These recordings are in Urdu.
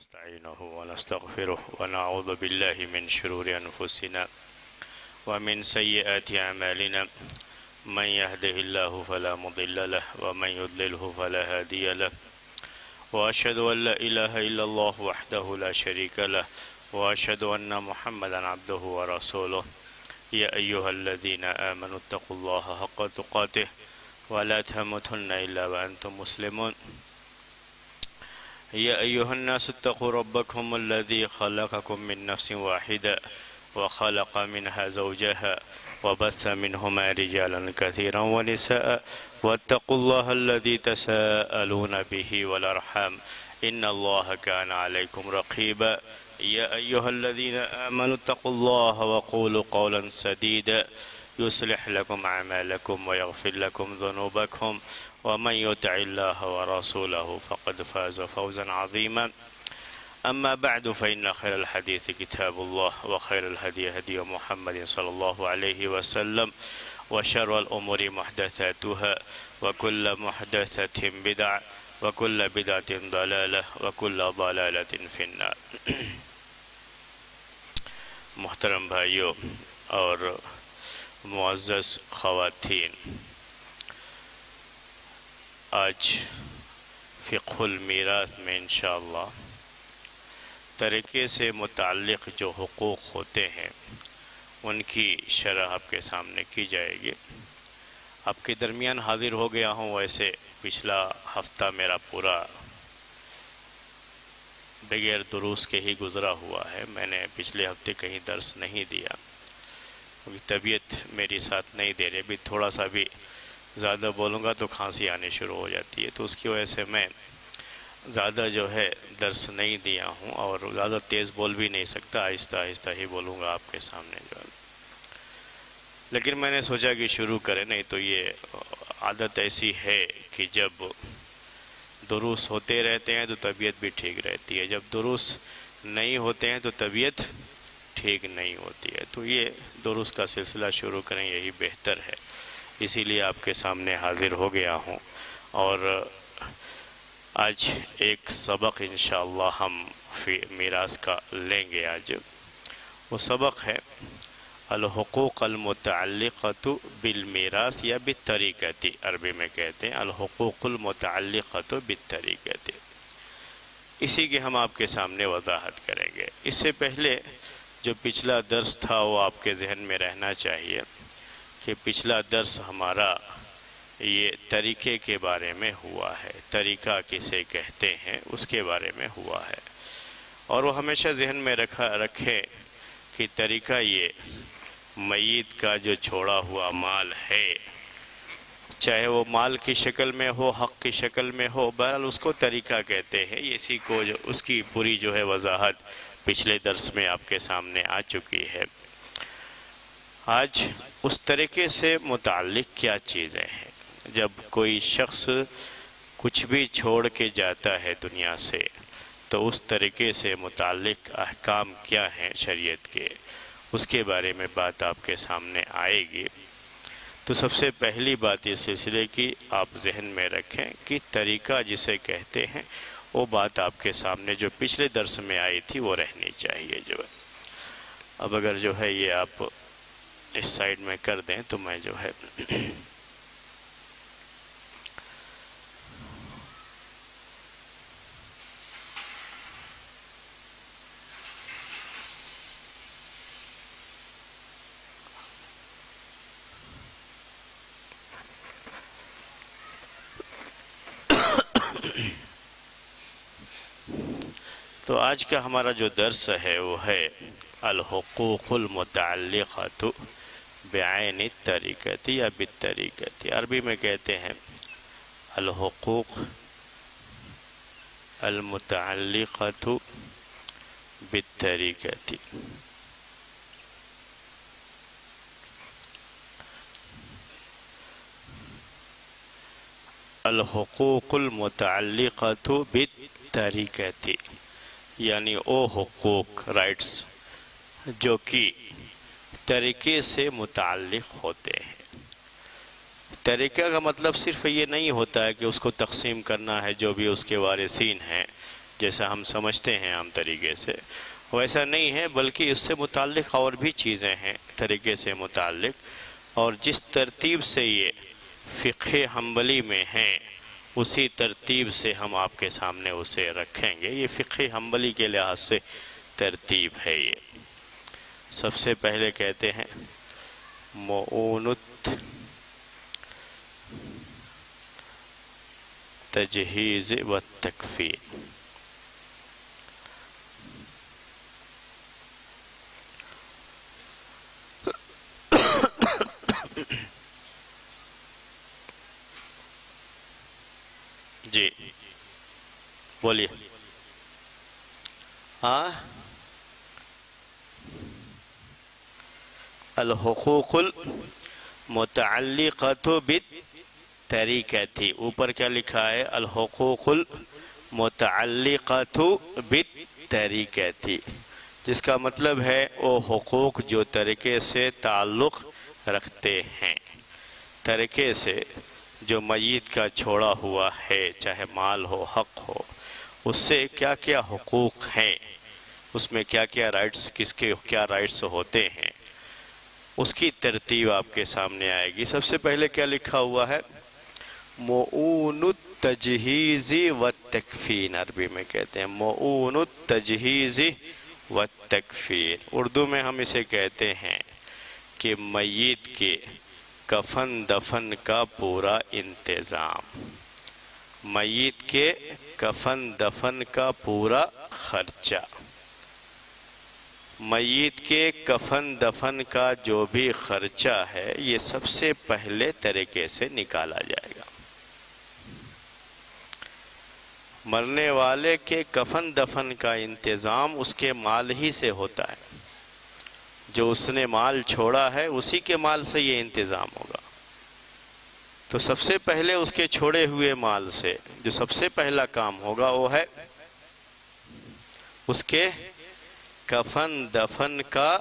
ونستعينه ونستغفره ونعوذ بالله من شرور أنفسنا ومن سيئات أعمالنا من يهده الله فلا مضل له ومن يضلله فلا هادي له وأشهد أن لا إله إلا الله وحده لا شريك له وأشهد أن محمدا عبده ورسوله يا أيها الذين آمنوا اتقوا الله حق تقاته ولا تموتن إلا وأنتم مسلمون يا أيها الناس اتقوا ربكم الذي خلقكم من نفس واحدة وخلق منها زوجها وبث منهما رجالا كثيرا ونساء واتقوا الله الذي تساءلون به والأرحام إن الله كان عليكم رقيبا يا أيها الذين آمنوا اتقوا الله وقولوا قولا سديدا يصلح لكم أعمالكم ويغفر لكم ذنوبكم ومن يطع الله ورسوله فقد فاز فوزا عظيما أما بعد فإن خير الحديث كتاب الله وخير الهدي هدي محمد صلى الله عليه وسلم وشر الأمور محدثاتها وكل محدثة بدعة وكل بدعة ضلالة وكل ضلالة في النار. محترم بھائیوں اور معزز خواتین، آج فقہ المیراث میں انشاءاللہ ترکے سے متعلق جو حقوق ہوتے ہیں ان کی شرح آپ کے سامنے کی جائے گی. آپ کے درمیان حاضر ہو گیا ہوں. ویسے پچھلا ہفتہ میرا پورا بغیر دروس کے ہی گزرا ہوا ہے. میں نے پچھلے ہفتے کہیں درس نہیں دیا کیونکہ طبیعت میری ساتھ نہیں دے رہی. بھی تھوڑا سا بھی زیادہ بولوں گا تو کھانسی آنے شروع ہو جاتی ہے، تو اس کی وجہ سے میں زیادہ جو ہے درس نہیں دیا ہوں اور زیادہ تیز بول بھی نہیں سکتا. آہستہ آہستہ ہی بولوں گا آپ کے سامنے جو ہے. لیکن میں نے سوچا کہ شروع کریں، نہیں تو یہ عادت ایسی ہے کہ جب دروس ہوتے رہتے ہیں تو طبیعت بھی ٹھیک رہتی ہے، جب دروس نہیں ہوتے ہیں تو طبیعت ٹھیک نہیں ہوتی ہے. تو یہ دروس کا سلسلہ شروع کریں، یہی بہتر ہے. اسی لیے آپ کے سامنے حاضر ہو گیا ہوں. اور آج ایک سبق انشاءاللہ ہم میراث کا لیں گے. آج وہ سبق ہے الحقوق المتعلقۃ بالمیراث یا بالطریقۃ. عربی میں کہتے ہیں الحقوق المتعلقۃ بالطریقۃ. اسی کی ہم آپ کے سامنے وضاحت کریں گے. اس سے پہلے جو پچھلا درس تھا وہ آپ کے ذہن میں رہنا چاہیے کہ پچھلا درس ہمارا یہ طریقے کے بارے میں ہوا ہے. طریقہ کسے کہتے ہیں اس کے بارے میں ہوا ہے. اور وہ ہمیشہ ذہن میں رکھیں کہ طریقہ یہ میت کا جو چھوڑا ہوا مال ہے، چاہے وہ مال کی شکل میں ہو، حق کی شکل میں ہو، بہرحال اس کو طریقہ کہتے ہیں. اسی کو اس کی پوری جو ہے وضاحت پچھلے درس میں آپ کے سامنے آ چکی ہے. آج اس طریقے سے متعلق کیا چیزیں ہیں. جب کوئی شخص کچھ بھی چھوڑ کے جاتا ہے دنیا سے تو اس طریقے سے متعلق احکام کیا ہیں شریعت کے، اس کے بارے میں بات آپ کے سامنے آئے گی. تو سب سے پہلی بات اس سلسلے کی آپ ذہن میں رکھیں کہ طریقہ جسے کہتے ہیں وہ بات آپ کے سامنے جو پچھلے درس میں آئی تھی وہ رہنی چاہیے. جو ہے اب اگر جو ہے یہ آپ اس سائیڈ میں کر دیں تو میں جو ہے تو آج کا ہمارا جو درس ہے وہ ہے الحقوق المتعلقۃ بعین الطریقۃ یا بالطریقۃ. عربی میں کہتے ہیں الحقوق المتعلقۃ بالطریقۃ. الحقوق المتعلقۃ بالطریقۃ یعنی وہ حقوق، رائٹس جو کہ طریقے سے متعلق ہوتے ہیں. طریقہ کا مطلب صرف یہ نہیں ہوتا ہے کہ اس کو تقسیم کرنا ہے جو بھی اس کے وارثین ہیں جیسا ہم سمجھتے ہیں عام طریقے سے، ویسا نہیں ہے، بلکہ اس سے متعلق اور بھی چیزیں ہیں طریقے سے متعلق، اور جس ترتیب سے یہ فقہ حنبلی میں ہیں اسی ترتیب سے ہم آپ کے سامنے اسے رکھیں گے۔ یہ فقہ حنبلی کے لحاظ سے ترتیب ہے۔ یہ سب سے پہلے کہتے ہیں مؤونۃ تجہیز و تکفین۔ جی بولیے۔ ہاں، الحقوق المتعلقۃ بالطریقۃ، اوپر کیا لکھا ہے؟ الحقوق المتعلقۃ بالطریقۃ، جس کا مطلب ہے وہ حقوق جو طریقے سے تعلق رکھتے ہیں، طریقے سے جو میت کا چھوڑا ہوا ہے، چاہے مال ہو، حق ہو، اس سے کیا کیا حقوق ہیں، اس میں کیا کیا رائٹس، کس کے کیا رائٹس ہوتے ہیں، اس کی ترتیب آپ کے سامنے آئے گی۔ سب سے پہلے کیا لکھا ہوا ہے؟ مؤون التجہیز والتکفین، عربی میں کہتے ہیں مؤون التجہیز والتکفین۔ اردو میں ہم اسے کہتے ہیں کہ میت کے کفن دفن کا پورا انتظام، میت کے کفن دفن کا پورا خرچہ، میت کے کفن دفن کا جو بھی خرچہ ہے یہ سب سے پہلے طریقے سے نکالا جائے گا۔ مرنے والے کے کفن دفن کا انتظام اس کے مال ہی سے ہوتا ہے، جو اس نے مال چھوڑا ہے اسی کے مال سے یہ انتظام ہوگا۔ تو سب سے پہلے اس کے چھوڑے ہوئے مال سے جو سب سے پہلا کام ہوگا وہ ہے اس کے کفن دفن کا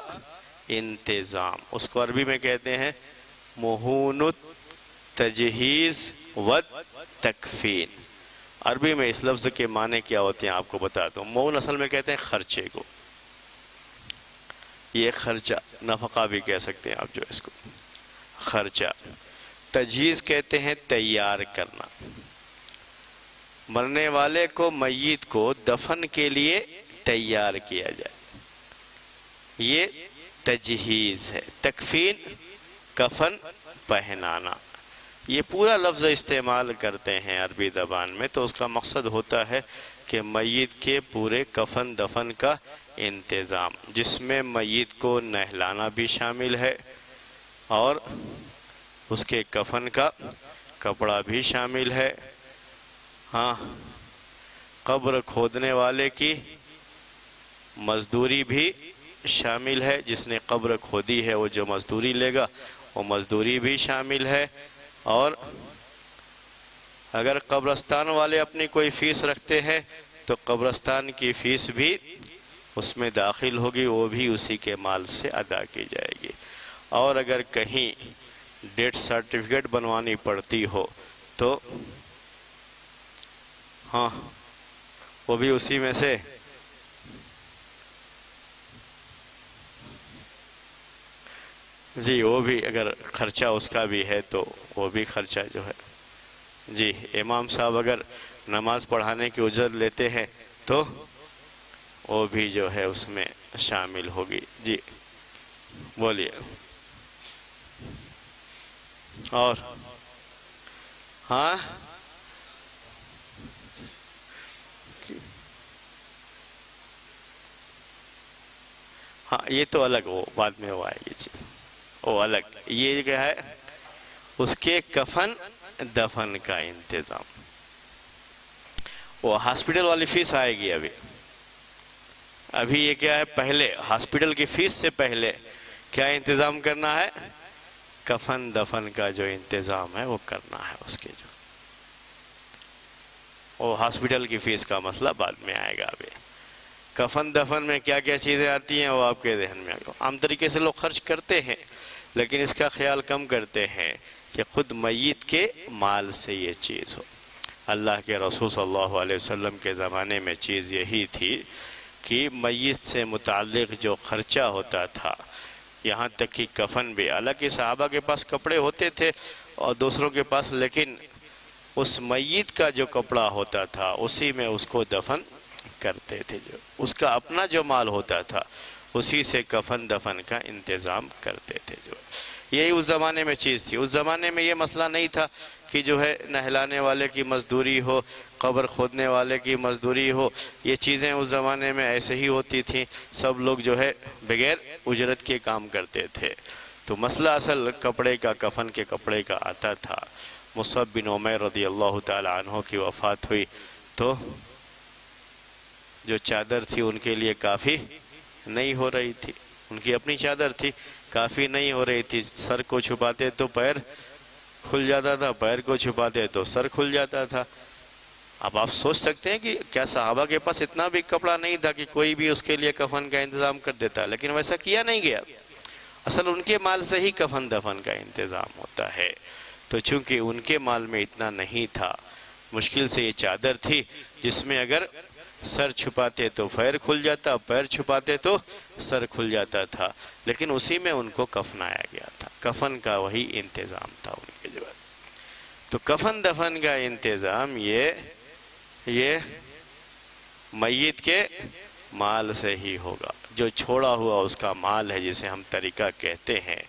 انتظام۔ اس کو عربی میں کہتے ہیں مؤون التجہیز والتکفین۔ عربی میں اس لفظ کے معنی کیا ہوتے ہیں آپ کو بتاتا ہوں۔ مؤون اصل میں کہتے ہیں خرچے کو، یہ خرچہ، نفقہ بھی کہہ سکتے ہیں آپ جو اس کو، خرچہ۔ تجہیز کہتے ہیں تیار کرنا، مرنے والے کو میت کو دفن کے لیے تیار کیا جائے، یہ تجہیز ہے۔ تکفین کفن پہنانا، یہ پورا لفظ استعمال کرتے ہیں عربی زبان میں، تو اس کا مقصد ہوتا ہے کہ میت کے پورے کفن دفن کا انتظام، جس میں میت کو نہلانا بھی شامل ہے اور اس کے کفن کا کپڑا بھی شامل ہے۔ ہاں، قبر کھودنے والے کی مزدوری بھی شامل ہے، جس نے قبر کھودی ہے وہ جو مزدوری لے گا وہ مزدوری بھی شامل ہے، اور اگر قبرستان والے اپنی کوئی فیس رکھتے ہیں تو قبرستان کی فیس بھی اس میں داخل ہوگی، وہ بھی اسی کے مال سے ادا کی جائے گی۔ اور اگر کہیں ڈیتھ سرٹیفکیٹ بنوانی پڑتی ہو تو ہاں وہ بھی اسی میں سے جی، وہ بھی اگر خرچہ اس کا بھی ہے تو وہ بھی خرچہ جو ہے جی، امام صاحب اگر نماز پڑھانے کی اجرت لیتے ہیں تو وہ بھی جو ہے اس میں شامل ہوگی۔ جی بولیے۔ اور ہاں ہاں، یہ تو الگ، وہ بعد میں وہ آئے گی چیز، وہ الگ۔ یہ کیا ہے؟ اس کے کفن دفن کا انتظام۔ وہ ہاسپٹل والی فیس آئے گی ابھی یہ کیا ہے؟ پہلے ہاسپٹل کی فیس سے پہلے کیا انتظام کرنا ہے؟ کفن دفن کا جو انتظام ہے وہ کرنا ہے اس کے جو، وہ ہاسپٹل کی فیس کا مسئلہ بعد میں آئے گا۔ ابھی کفن دفن میں کیا کیا چیزیں آتی ہیں وہ آپ کے ذہن میں آئے گا۔ عام طریقے سے لوگ خرچ کرتے ہیں لیکن اس کا خیال کم کرتے ہیں کہ خود میت کے مال سے یہ چیز ہو۔ اللہ کے رسول صلی اللہ علیہ وسلم کے زمانے میں چیز یہی تھی کہ میت سے متعلق جو خرچہ ہوتا تھا، یہاں تک کہ کفن بھی، حالانکہ صحابہ کے پاس کپڑے ہوتے تھے اور دوسروں کے پاس، لیکن اس میت کا جو کپڑا ہوتا تھا اسی میں اس کو دفن کرتے تھے، جو اس کا اپنا جو مال ہوتا تھا اسی سے کفن دفن کا انتظام کرتے تھے۔ جو یہی اس زمانے میں چیز تھی۔ اس زمانے میں یہ مسئلہ نہیں تھا کہ جو ہے نہلانے والے کی مزدوری ہو، قبر کھودنے والے کی مزدوری ہو، یہ چیزیں اس زمانے میں ایسے ہی ہوتی تھیں، سب لوگ جو ہے بغیر اجرت کے کام کرتے تھے۔ تو مسئلہ اصل کپڑے کا، کفن کے کپڑے کا آتا تھا۔ مصعب بن عمیر رضی اللہ تعالی عنہ کی وفات ہوئی تو جو چادر تھی ان کے لیے کافی نہیں ہو رہی تھی، ان کی اپنی چادر تھی، کافی نہیں ہو رہی تھی۔ سر کو چھپاتے تو پیر کھل جاتا تھا، پیر کو چھپاتے تو سر کھل جاتا تھا۔ اب آپ سوچ سکتے ہیں کہ کیا صحابہ کے پاس اتنا بھی کپڑا نہیں تھا کہ کوئی بھی اس کے لیے کفن کا انتظام کر دیتا، لیکن ویسا کیا نہیں گیا۔ اصل ان کے مال سے ہی کفن دفن کا انتظام ہوتا ہے، تو چونکہ ان کے مال میں اتنا نہیں تھا، مشکل سے یہ چادر تھی جس میں اگر سر چھپاتے تو پیر کھل جاتا، پیر چھپاتے تو سر کھل جاتا تھا، لیکن اسی میں ان کو کفنایا گیا تھا۔ کفن کا وہی انتظام تھا ان کے جو ہے۔ تو کفن دفن کا انتظام یہ میت کے مال سے ہی ہوگا۔ جو چھوڑا ہوا اس کا مال ہے جسے ہم طریقہ کہتے ہیں،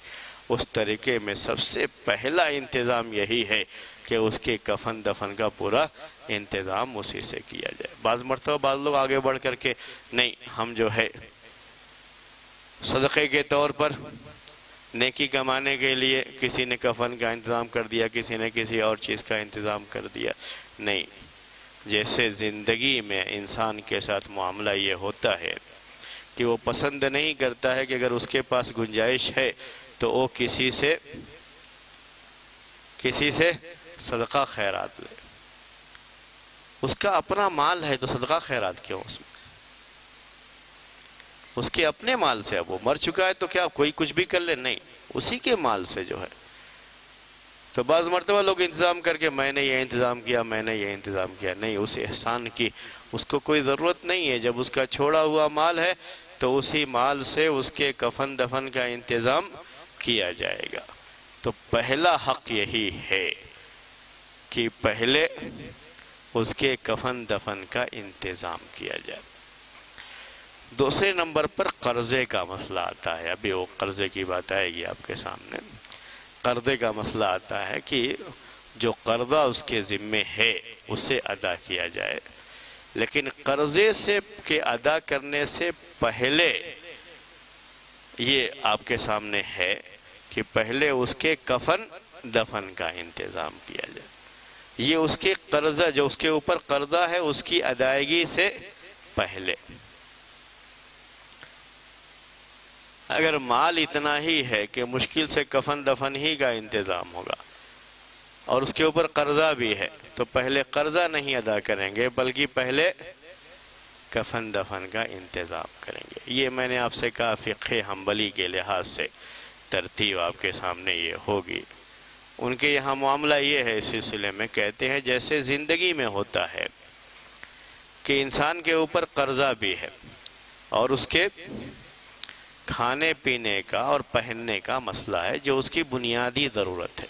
اس طریقے میں سب سے پہلا انتظام یہی ہے کہ اس کے کفن دفن کا پورا انتظام اسی سے کیا جائے۔ بعض مرتبہ بعض لوگ آگے بڑھ کر کے نہیں، ہم جو ہے صدقے کے طور پر نیکی کمانے کے لیے کسی نے کفن کا انتظام کر دیا، کسی نے کسی اور چیز کا انتظام کر دیا، نہیں۔ جیسے زندگی میں انسان کے ساتھ معاملہ یہ ہوتا ہے کہ وہ پسند نہیں کرتا ہے کہ اگر اس کے پاس گنجائش ہے تو وہ کسی سے صدقہ خیرات لے۔ اس کا اپنا مال ہے تو صدقہ خیرات کیوں اس میں؟ اس کے اپنے مال سے، اب وہ مر چکا ہے تو کیا کوئی کچھ بھی کر لے؟ نہیں، اسی کے مال سے جو ہے۔ تو بعض مرتبہ لوگ انتظام کر کے میں نے یہ انتظام کیا، میں نے یہ انتظام کیا، نہیں، اس احسان کی اس کو کوئی ضرورت نہیں ہے۔ جب اس کا چھوڑا ہوا مال ہے تو اسی مال سے اس کے کفن دفن کا انتظام کیا جائے گا۔ تو پہلا حق یہی ہے کہ پہلے اس کے کفن دفن کا انتظام کیا جائے۔ دوسرے نمبر پر قرضے کا مسئلہ آتا ہے۔ ابھی وہ قرضے کی بات آئے گی آپ کے سامنے۔ قرضے کا مسئلہ آتا ہے کہ جو قرضہ اس کے ذمے ہے اسے ادا کیا جائے، لیکن قرضے کے ادا کرنے سے پہلے یہ آپ کے سامنے ہے کہ پہلے اس کے کفن دفن کا انتظام کیا جائے۔ یہ اس کے قرضہ، جو اس کے اوپر قرضہ ہے، اس کی ادائیگی سے پہلے۔ اگر مال اتنا ہی ہے کہ مشکل سے کفن دفن ہی کا انتظام ہوگا اور اس کے اوپر قرضہ بھی ہے تو پہلے قرضہ نہیں ادا کریں گے بلکہ پہلے کفن دفن کا انتظام کریں گے۔ یہ میں نے آپ سے کہا فقہ حنبلی کے لحاظ سے ترتیب آپ کے سامنے یہ ہوگی۔ ان کے یہاں معاملہ یہ ہے، اس سلسلے میں کہتے ہیں جیسے زندگی میں ہوتا ہے کہ انسان کے اوپر قرضہ بھی ہے اور اس کے کھانے پینے کا اور پہننے کا مسئلہ ہے جو اس کی بنیادی ضرورت ہے۔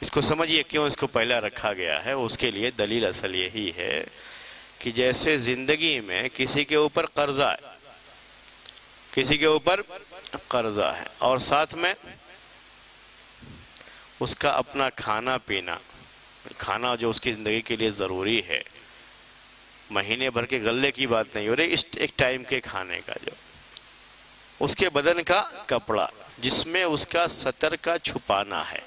اس کو سمجھیے کیوں اس کو پہلا رکھا گیا ہے، اس کے لیے دلیل اصل یہی ہے کہ جیسے زندگی میں کسی کے اوپر قرضہ ہے، کسی کے اوپر قرضہ ہے اور ساتھ میں اس کا اپنا کھانا پینا، کھانا جو اس کی زندگی کے لیے ضروری ہے، مہینے بھر کے غلے کی بات نہیں ہو رہی، اس ایک ٹائم کے کھانے کا، جو اس کے بدن کا کپڑا جس میں اس کا ستر کا چھپانا ہے،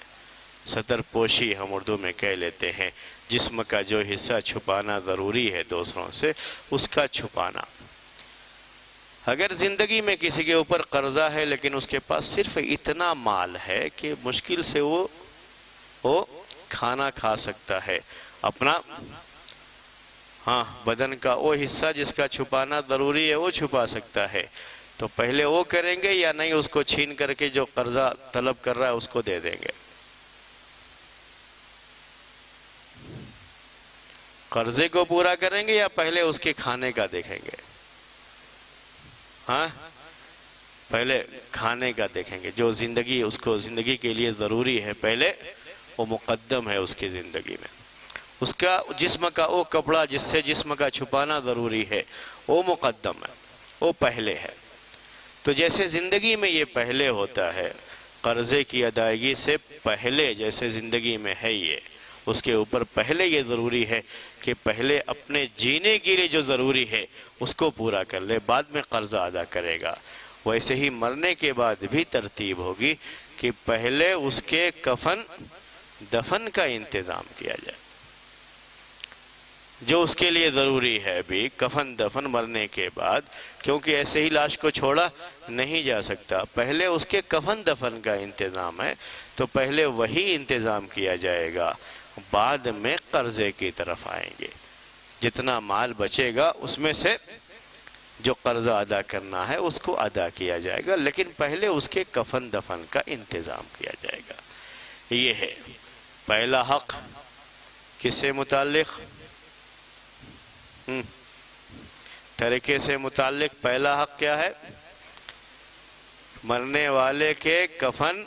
ستر پوشی ہم اردو میں کہہ لیتے ہیں، جسم کا جو حصہ چھپانا ضروری ہے دوسروں سے، اس کا چھپانا۔ اگر زندگی میں کسی کے اوپر قرضہ ہے لیکن اس کے پاس صرف اتنا مال ہے کہ مشکل سے وہ کھانا کھا سکتا ہے، اپنا بدن کا وہ حصہ جس کا چھپانا ضروری ہے وہ چھپا سکتا ہے، تو پہلے وہ کریں گے یا نہیں اس کو چھین کر کے جو قرضہ طلب کر رہا ہے اس کو دے دیں گے؟ قرضے کو پورا کریں گے یا پہلے اس کے کھانے کا دیکھیں گے؟ ہاں، پہلے کھانے کا دیکھیں گے. جو زندگی اس کو زندگی کے لیے ضروری ہے پہلے وہ مقدم ہے اس کی زندگی میں. اس کا جسم کا وہ کپڑا جس سے جسم کا چھپانا ضروری ہے وہ مقدم ہے، وہ پہلے ہے. تو جیسے زندگی میں یہ پہلے ہوتا ہے، قرضے کی ادائیگی سے پہلے جیسے زندگی میں ہے یہ، اس کے اوپر پہلے یہ ضروری ہے کہ پہلے اپنے جینے کے لیے جو ضروری ہے اس کو پورا کر لے، بعد میں قرضہ ادا کرے گا. ویسے ہی مرنے کے بعد بھی ترتیب ہوگی کہ پہلے اس کے کفن دفن کا انتظام کیا جائے، جو اس کے لیے ضروری ہے بھی کفن دفن مرنے کے بعد، کیونکہ ایسے ہی لاش کو چھوڑا نہیں جا سکتا. پہلے اس کے کفن دفن کا انتظام ہے تو پہلے وہی انتظام کیا جائے گا، بعد میں قرضے کی طرف آئیں گے. جتنا مال بچے گا اس میں سے جو قرضہ ادا کرنا ہے اس کو ادا کیا جائے گا، لیکن پہلے اس کے کفن دفن کا انتظام کیا جائے گا. یہ ہے پہلا حق. کس سے متعلق؟ ترکے سے متعلق پہلا حق کیا ہے؟ مرنے والے کے کفن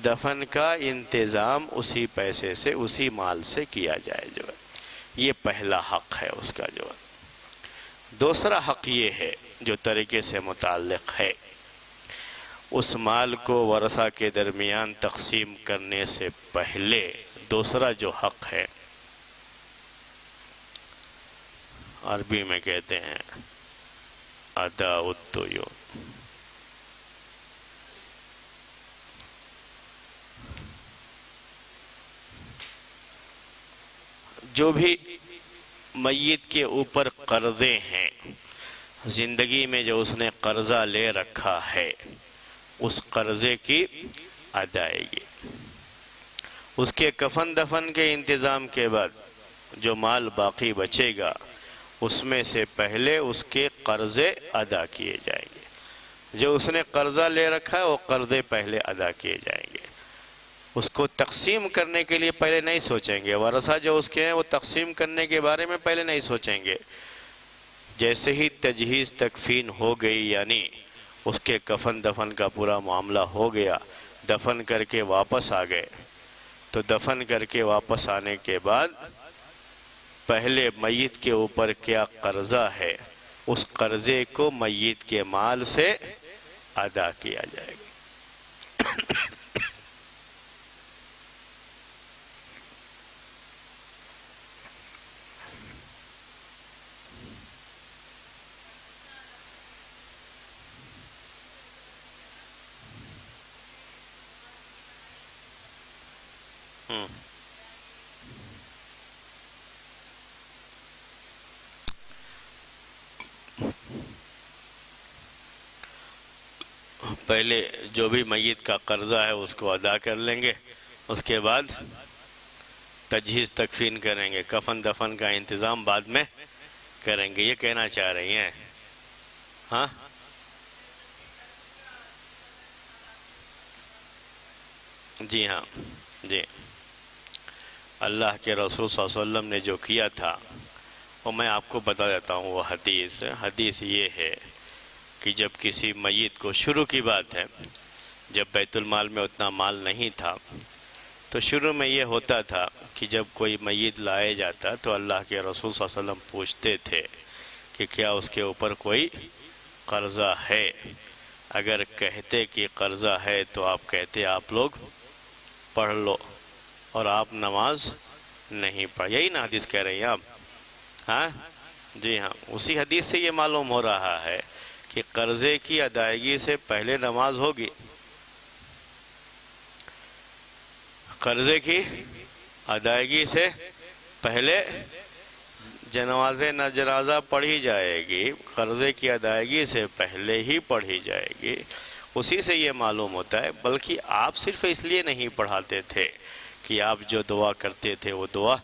دفن کا انتظام اسی پیسے سے اسی مال سے کیا جائے. جو ہے یہ پہلا حق ہے اس کا. جو ہے دوسرا حق یہ ہے جو ترکے سے متعلق ہے، اس مال کو ورثہ کے درمیان تقسیم کرنے سے پہلے دوسرا جو حق ہے، عربی میں کہتے ہیں اداء الدیون. جو بھی میت کے اوپر قرضے ہیں، زندگی میں جو اس نے قرضہ لے رکھا ہے، اس قرضے کی ادائیگی، اس کے کفن دفن کے انتظام کے بعد جو مال باقی بچے گا اس میں سے پہلے اس کے قرضے ادا کیے جائیں گے. جو اس نے قرضہ لے رکھا ہے وہ قرضے پہلے ادا کیے جائیں گے. اس کو تقسیم کرنے کے لیے پہلے نہیں سوچیں گے. ورثہ جو اس کے ہیں وہ تقسیم کرنے کے بارے میں پہلے نہیں سوچیں گے. جیسے ہی تجہیز تکفین ہو گئی، یعنی اس کے کفن دفن کا پورا معاملہ ہو گیا، دفن کر کے واپس آ گئے، تو دفن کر کے واپس آنے کے بعد پہلے میت کے اوپر کیا قرضہ ہے اس قرضے کو میت کے مال سے ادا کیا جائے گا. پہلے جو بھی میت کا قرضہ ہے اس کو ادا کر لیں گے، اس کے بعد تجہیز تکفین کریں گے، کفن دفن کا انتظام بعد میں کریں گے. یہ کہنا چاہ رہی ہیں؟ ہاں جی ہاں جی. اللہ کے رسول صلی اللہ علیہ وسلم نے جو کیا تھا وہ میں آپ کو بتا دیتا ہوں. وہ حدیث یہ ہے کہ جب کسی میت کو، شروع کی بات ہے، جب بیت المال میں اتنا مال نہیں تھا تو شروع میں یہ ہوتا تھا کہ جب کوئی میت لائے جاتا تو اللہ کے رسول صلی اللہ علیہ وسلم پوچھتے تھے کہ کیا اس کے اوپر کوئی قرضہ ہے. اگر کہتے کہ قرضہ ہے تو آپ کہتے آپ لوگ پڑھ لو، اور آپ نماز نہیں پڑھ. یہی نا حدیث کہہ رہی ہیں آپ؟ ہاں جی ہاں. اسی حدیث سے یہ معلوم ہو رہا ہے کہ قرضے کی ادائیگی سے پہلے نماز ہوگی. قرضے کی ادائیگی سے پہلے جنازہ پڑھی جائے گی. قرضے کی ادائیگی سے پہلے ہی پڑھی جائے گی. اسی سے یہ معلوم ہوتا ہے. بلکہ آپ صرف اس لیے نہیں پڑھاتے تھے کہ آپ جو دعا کرتے تھے وہ دعا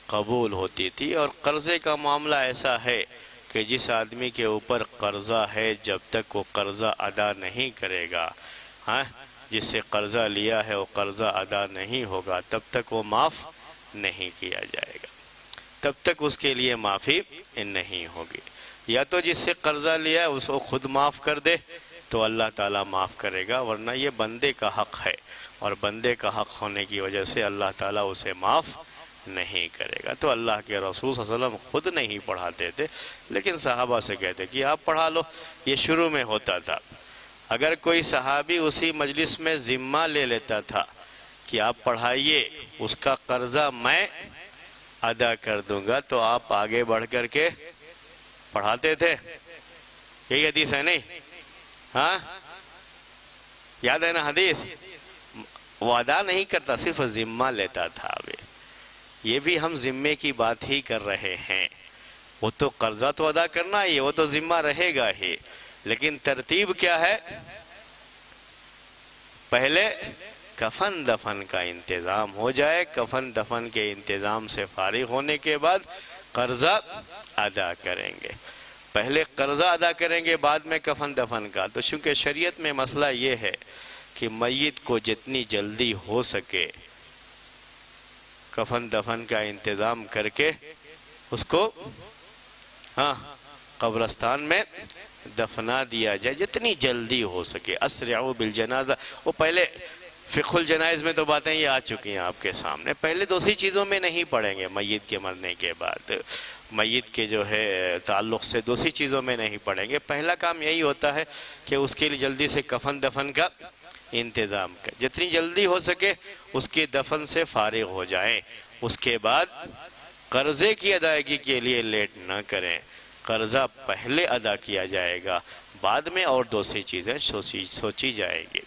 قبول ہوتی تھی. اور قرضے کا معاملہ ایسا ہے کہ جس آدمی کے اوپر قرضہ ہے جب تک وہ قرضہ ادا نہیں کرے گا، جس سے قرضہ لیا ہے وہ قرضہ ادا نہیں ہوگا، تب تک وہ معاف نہیں کیا جائے گا. تب تک اس کے لیے معافی نہیں ہوگی۔ یا تو جس سے قرضہ لیا ہے اس کو خود معاف کر دے تو اللہ تعالیٰ معاف کرے گا، ورنہ یہ بندے کا حق ہے، اور بندے کا حق ہونے کی وجہ سے اللہ تعالیٰ اسے معاف نہیں کرے گا۔ تو اللہ کے رسول صلی اللہ علیہ وسلم خود نہیں پڑھاتے تھے، لیکن صحابہ سے کہتے کہ آپ پڑھا لو۔ یہ شروع میں ہوتا تھا۔ اگر کوئی صحابی اسی مجلس میں ذمہ لے لیتا تھا کہ آپ پڑھائیے، اس کا قرضہ میں ادا کر دوں گا، تو آپ آگے بڑھ کر کے پڑھاتے تھے؟ یہی حدیث ہے نہیں؟ ہاں یاد ہے نا حدیث؟ وہ ادا نہیں کرتا، صرف ذمہ لیتا تھا۔ یہ بھی ہم ذمے کی بات ہی کر رہے ہیں۔ وہ تو قرضہ تو ادا کرنا ہی، وہ تو ذمہ رہے گا ہی، لیکن ترتیب کیا ہے؟ پہلے کفن دفن کا انتظام ہو جائے، کفن دفن کے انتظام سے فارغ ہونے کے بعد قرضہ ادا کریں گے۔ پہلے قرضہ ادا کریں گے، بعد میں کفن دفن کا۔ تو چونکہ شریعت میں مسئلہ یہ ہے کہ میت کو جتنی جلدی ہو سکے کفن دفن کا انتظام کر کے اس کو قبرستان میں دفنا دیا جائے، جتنی جلدی ہو سکے۔ اسرعوا بالجنازہ، وہ پہلے فقہ الجنائز میں تو باتیں یہ آ چکی ہیں آپ کے سامنے۔ پہلے دوسری چیزوں میں نہیں پڑھیں گے، میت کے مرنے کے بعد میت کے جو ہے تعلق سے دوسری چیزوں میں نہیں پڑھیں گے۔ پہلا کام یہی ہوتا ہے کہ اس کے لیے جلدی سے کفن دفن کا انتظام کریں، جتنی جلدی ہو سکے اس کے دفن سے فارغ ہو جائیں۔ اس کے بعد قرضے کی ادائیگی کے لیے لیٹ نہ کریں، قرضہ پہلے ادا کیا جائے گا، بعد میں اور دوسری چیزیں سوچی جائیں گی۔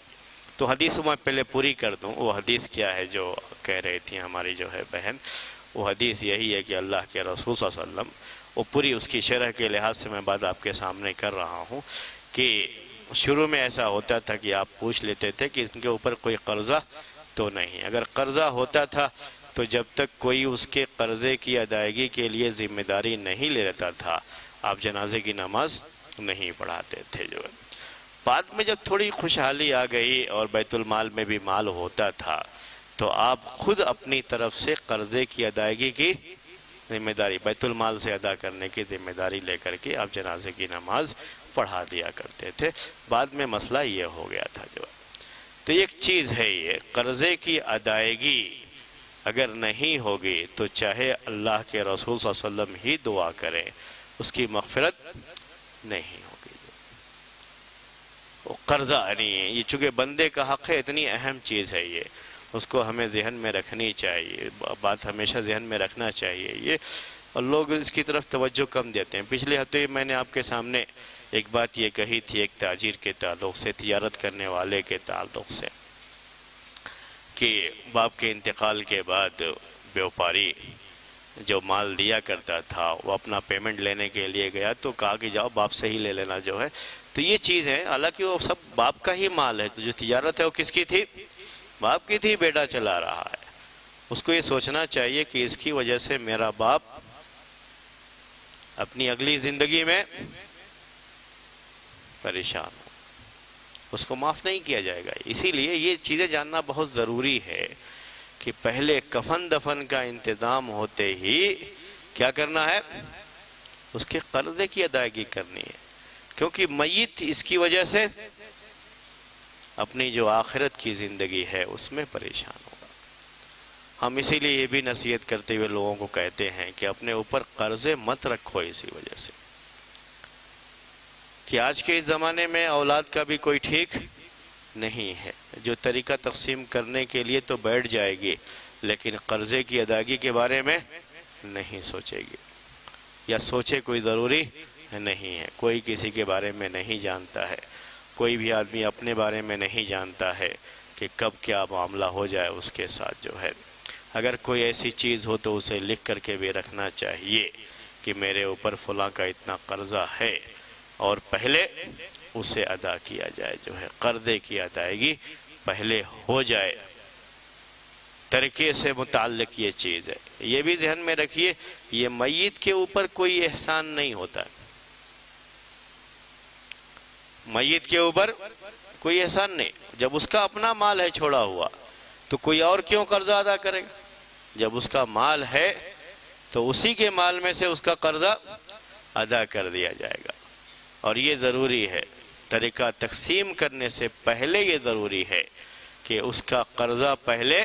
تو حدیث میں پہلے پوری کر دوں، وہ حدیث کیا ہے جو کہہ رہی تھی ہماری جو ہے بہن؟ وہ حدیث یہی ہے کہ اللہ کے رسول صلی اللہ علیہ وسلم، وہ پوری اس کی شرح کے لحاظ سے میں بات آپ کے سامنے کر رہا ہوں، کہ شروع میں ایسا ہوتا تھا کہ آپ پوچھ لیتے تھے کہ اس کے اوپر کوئی قرضہ تو نہیں۔ اگر قرضہ ہوتا تھا تو جب تک کوئی اس کے قرضے کی ادائیگی کے لیے ذمہ داری نہیں لے لیتا تھا، آپ جنازے کی نماز نہیں پڑھاتے تھے۔ جو بعد میں جب تھوڑی خوشحالی آ گئی اور بیت المال میں بھی مال ہوتا تھا، تو آپ خود اپنی طرف سے قرضے کی ادائیگی کی ذمہ داری، بیت المال سے ادا کرنے کی ذمہ داری لے کر کے آپ جنازے کی نماز پڑھا دیا کرتے تھے۔ بعد میں مسئلہ یہ ہو گیا تھا۔ جو تو ایک چیز ہے، یہ قرضے کی ادائیگی اگر نہیں ہوگی تو چاہے اللہ کے رسول صلی اللہ علیہ وسلم ہی دعا کریں، اس کی مغفرت نہیں ہوگی۔ قرضہ نہیں ہے یہ، چونکہ بندے کا حق ہے، اتنی اہم چیز ہے یہ، اس کو ہمیں ذہن میں رکھنی چاہیے، بات ہمیشہ ذہن میں رکھنا چاہیے یہ، اور لوگ اس کی طرف توجہ کم دیتے ہیں۔ پچھلے ہفتے میں نے آپ کے سامنے ایک بات یہ کہی تھی، ایک تاجر کے تعلق سے، تجارت کرنے والے کے تعلق سے، کہ باپ کے انتقال کے بعد بیوپاری جو مال دیا کرتا تھا، وہ اپنا پیمنٹ لینے کے لیے گیا تو کہا کہ جاؤ باپ سے ہی لے لینا جو ہے۔ تو یہ چیز ہے، حالانکہ وہ سب باپ کا ہی مال ہے، تو جو تجارت ہے وہ کس کی تھی؟ باپ کی تھی، بیٹا چلا رہا ہے۔ اس کو یہ سوچنا چاہیے کہ اس کی وجہ سے میرا باپ اپنی اگلی زندگی میں پریشان ہو، اس کو معاف نہیں کیا جائے گا۔ اسی لیے یہ چیزیں جاننا بہت ضروری ہے کہ پہلے کفن دفن کا انتظام ہوتے ہی کیا کرنا ہے؟ اس کے قرضے کی ادائیگی کرنی ہے، کیونکہ میت اس کی وجہ سے اپنی جو آخرت کی زندگی ہے اس میں پریشان ہوگا۔ ہم اسی لیے یہ بھی نصیحت کرتے ہوئے لوگوں کو کہتے ہیں کہ اپنے اوپر قرضے مت رکھو، اسی وجہ سے کہ آج کے اس زمانے میں اولاد کا بھی کوئی ٹھیک نہیں ہے، جو طریقہ تقسیم کرنے کے لیے تو بیٹھ جائے گی، لیکن قرضے کی ادائیگی کے بارے میں نہیں سوچے گی، یا سوچے کوئی ضروری نہیں ہے۔ کوئی کسی کے بارے میں نہیں جانتا ہے، کوئی بھی آدمی اپنے بارے میں نہیں جانتا ہے کہ کب کیا معاملہ ہو جائے اس کے ساتھ جو ہے۔ اگر کوئی ایسی چیز ہو تو اسے لکھ کر کے بھی رکھنا چاہیے کہ میرے اوپر فلاں کا اتنا قرضہ ہے، اور پہلے اسے ادا کیا جائے، جو ہے قرضے کی ادائیگی پہلے ہو جائے۔ ترکے سے متعلق یہ چیز ہے، یہ بھی ذہن میں رکھیے، یہ میت کے اوپر کوئی احسان نہیں ہوتا ہے، میت کے اوپر کوئی احسان نہیں۔ جب اس کا اپنا مال ہے چھوڑا ہوا تو کوئی اور کیوں قرضہ ادا کرے گا؟ جب اس کا مال ہے تو اسی کے مال میں سے اس کا قرضہ ادا کر دیا جائے گا۔ اور یہ ضروری ہے، طریقہ تقسیم کرنے سے پہلے یہ ضروری ہے کہ اس کا قرضہ پہلے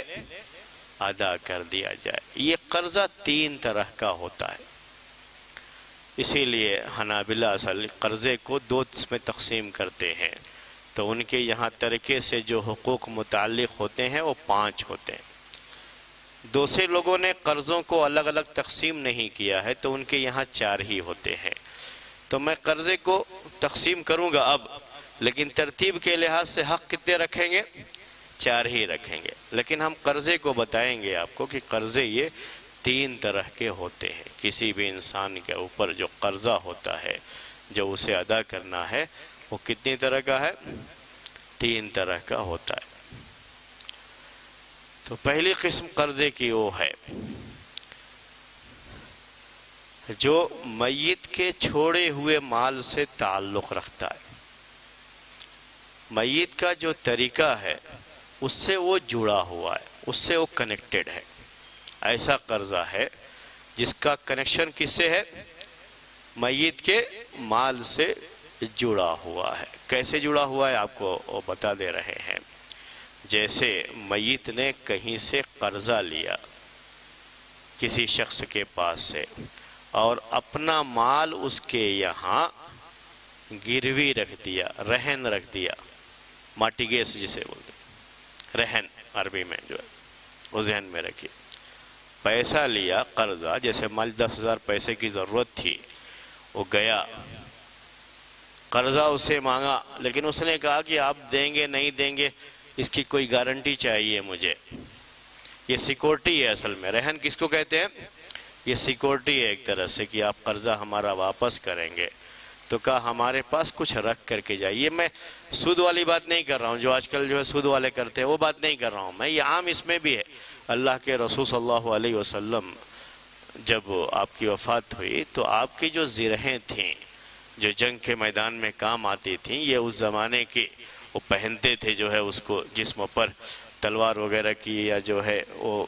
ادا کر دیا جائے۔ یہ قرضہ 3 طرح کا ہوتا ہے، اسی لیے حنابلہ اصل قرضے کو 2 میں تقسیم کرتے ہیں، تو ان کے یہاں طریقے سے جو حقوق متعلق ہوتے ہیں وہ 5 ہوتے ہیں۔ دوسرے لوگوں نے قرضوں کو الگ الگ تقسیم نہیں کیا ہے، تو ان کے یہاں 4 ہی ہوتے ہیں۔ تو میں قرضے کو تقسیم کروں گا اب، لیکن ترتیب کے لحاظ سے حق کتنے رکھیں گے؟ 4 ہی رکھیں گے، لیکن ہم قرضے کو بتائیں گے آپ کو کہ قرضے یہ 3 طرح کے ہوتے ہیں۔ کسی بھی انسان کے اوپر جو قرضہ ہوتا ہے، جو اسے ادا کرنا ہے، وہ کتنی طرح کا ہے؟ 3 طرح کا ہوتا ہے۔ تو پہلی قسم قرضے کی وہ ہے جو میت کے چھوڑے ہوئے مال سے تعلق رکھتا ہے۔ میت کا جو طریقہ ہے اس سے وہ جڑا ہوا ہے، اس سے وہ کنیکٹڈ ہے۔ ایسا قرضہ ہے جس کا کنیکشن کس سے ہے؟ میت کے مال سے جڑا ہوا ہے۔ کیسے جڑا ہوا ہے آپ کو وہ بتا دے رہے ہیں۔ جیسے میت نے کہیں سے قرضہ لیا کسی شخص کے پاس سے، اور اپنا مال اس کے یہاں گروی رکھ دیا، رہن رکھ دیا، ماٹی گیس جسے بولتے ہیں، رہن عربی میں جو ہے وہ ذہن میں رکھیے۔ پیسہ لیا قرضہ، جیسے مال 10,000 پیسے کی ضرورت تھی، وہ گیا قرضہ اسے مانگا، لیکن اس نے کہا کہ آپ دیں گے نہیں دیں گے اس کی کوئی گارنٹی چاہیے مجھے۔ یہ سیکورٹی ہے اصل میں۔ رہن کس کو کہتے ہیں؟ یہ سیکورٹی ہے ایک طرح سے کہ آپ قرضہ ہمارا واپس کریں گے۔ تو کہا ہمارے پاس کچھ رکھ کر کے جائیے۔ میں سود والی بات نہیں کر رہا ہوں، جو آج کل جو ہے سود والے کرتے ہیں وہ بات نہیں کر رہا ہوں میں، یہ عام اس میں بھی ہے۔ اللہ کے رسول صلی اللہ علیہ وسلم جب آپ کی وفات ہوئی تو آپ کی جو زرہیں تھیں جو جنگ کے میدان میں کام آتی تھیں، یہ اس زمانے کی وہ پہنتے تھے، جو ہے اس کو جسم پر تلوار وغیرہ کی یا جو ہے وہ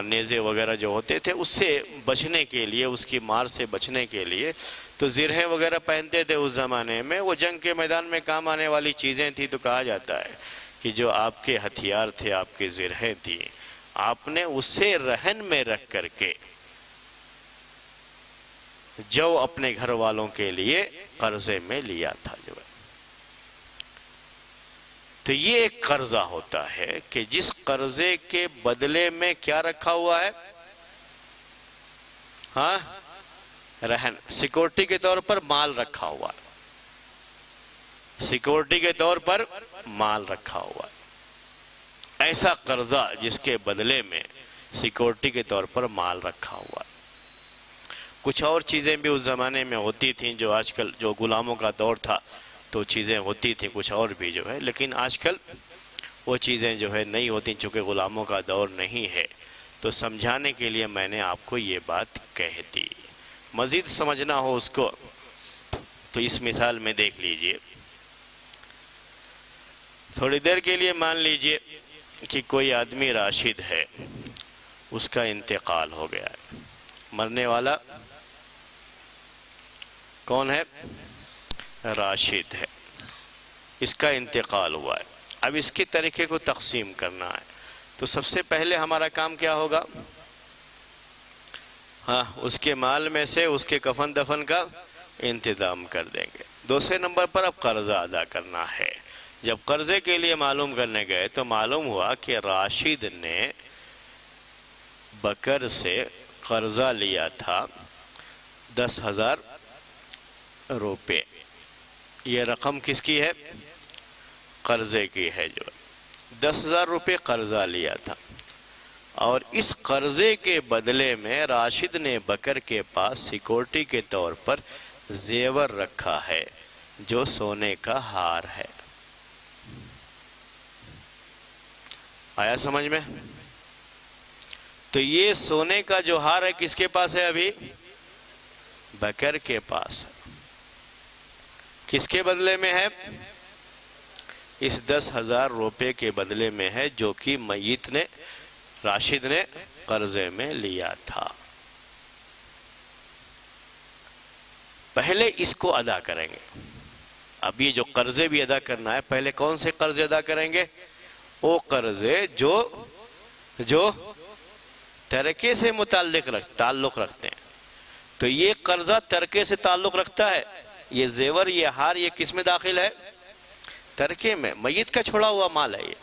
نیزے وغیرہ جو ہوتے تھے اس سے بچنے کے لیے، اس کی مار سے بچنے کے لیے تو زرہیں وغیرہ پہنتے تھے اس زمانے میں۔ وہ جنگ کے میدان میں کام آنے والی چیزیں تھیں، تو کہا جاتا ہے کہ جو آپ کے ہتھیار تھے، آپ کی زرہیں تھیں، آپ نے اسے رہن میں رکھ کر کے جو اپنے گھر والوں کے لیے قرضے میں لیا تھا جو ہے۔ تو یہ ایک قرضہ ہوتا ہے کہ جس قرضے کے بدلے میں کیا رکھا ہوا ہے؟ ہاں، رہن، سیکورٹی کے طور پر مال رکھا ہوا ہے، سیکورٹی کے طور پر مال رکھا ہوا ہے۔ ایسا قرضہ جس کے بدلے میں سیکورٹی کے طور پر مال رکھا ہوا ہے۔ کچھ اور چیزیں بھی اس زمانے میں ہوتی تھیں، جو آج کل جو غلاموں کا دور تھا تو چیزیں ہوتی تھیں کچھ اور بھی جو ہے، لیکن آج کل وہ چیزیں جو ہے نہیں ہوتی چونکہ غلاموں کا دور نہیں ہے۔ تو سمجھانے کے لیے میں نے آپ کو یہ بات کہہ دی۔ مزید سمجھنا ہو اس کو تو اس مثال میں دیکھ لیجئے۔ تھوڑی دیر کے لیے مان لیجئے کہ کوئی آدمی راشد ہے، اس کا انتقال ہو گیا ہے۔ مرنے والا کون ہے؟ راشد ہے، اس کا انتقال ہوا ہے۔ اب اس کے طریقے کو تقسیم کرنا ہے، تو سب سے پہلے ہمارا کام کیا ہوگا؟ ہاں، اس کے مال میں سے اس کے کفن دفن کا انتظام کر دیں گے۔ دوسرے نمبر پر اب قرضہ ادا کرنا ہے۔ جب قرضے کے لیے معلوم کرنے گئے تو معلوم ہوا کہ راشد نے بکر سے قرضہ لیا تھا 10,000 روپے۔ یہ رقم کس کی ہے؟ قرضے کی ہے، جو 10,000 روپے قرضہ لیا تھا، اور اس قرضے کے بدلے میں راشد نے بکر کے پاس سیکورٹی کے طور پر زیور رکھا ہے جو سونے کا ہار ہے۔ آیا سمجھ میں؟ تو یہ سونے کا جو ہار ہے کس کے پاس ہے؟ ابھی بکر کے پاس ہے۔ کس کے بدلے میں ہے؟ اس 10,000 روپے کے بدلے میں ہے جو کہ میت نے، راشد نے قرضے میں لیا تھا۔ پہلے اس کو ادا کریں گے. اب یہ جو قرضے بھی ادا کرنا ہے، پہلے کون سے قرضے ادا کریں گے؟ وہ قرضے جو ترکے سے تعلق رکھتے ہیں. تو یہ قرضہ ترکے سے تعلق رکھتا ہے. یہ زیور، یہ ہار، یہ کس میں داخل ہے؟ ترکے میں. میت کا چھوڑا ہوا مال ہے یہ،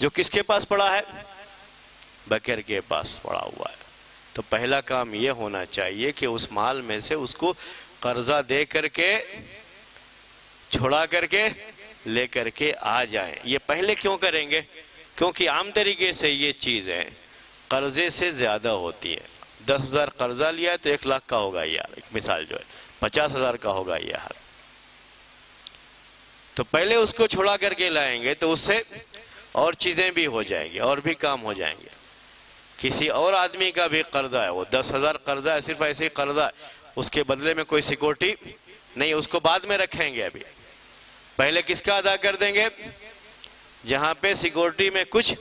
جو کس کے پاس پڑا ہے؟ بکر کے پاس پڑا ہوا ہے. تو پہلا کام یہ ہونا چاہیے کہ اس مال میں سے اس کو قرضہ دے کر کے، چھوڑا کر کے، لے کر کے آ جائیں. یہ پہلے کیوں کریں گے؟ کیونکہ عام طریقے سے یہ چیزیں قرضے سے زیادہ ہوتی ہیں. 10,000 قرضہ لیا ہے تو 1,00,000 کا ہوگا یار، ایک مثال جو ہے 50,000 کا ہوگا یار. تو پہلے اس کو چھوڑا کر کے لائیں گے تو اس سے اور چیزیں بھی ہو جائیں گی، اور بھی کام ہو جائیں گے. کسی اور آدمی کا بھی قرضہ ہے، وہ 10,000 قرضہ ہے، صرف ایسے ہی قرضہ ہے، اس کے بدلے میں کوئی سیکورٹی نہیں، اس کو بعد میں رکھیں گے. ابھی پہلے کس کا ادا کر دیں گے؟ جہاں پہ سیکورٹی میں کچھ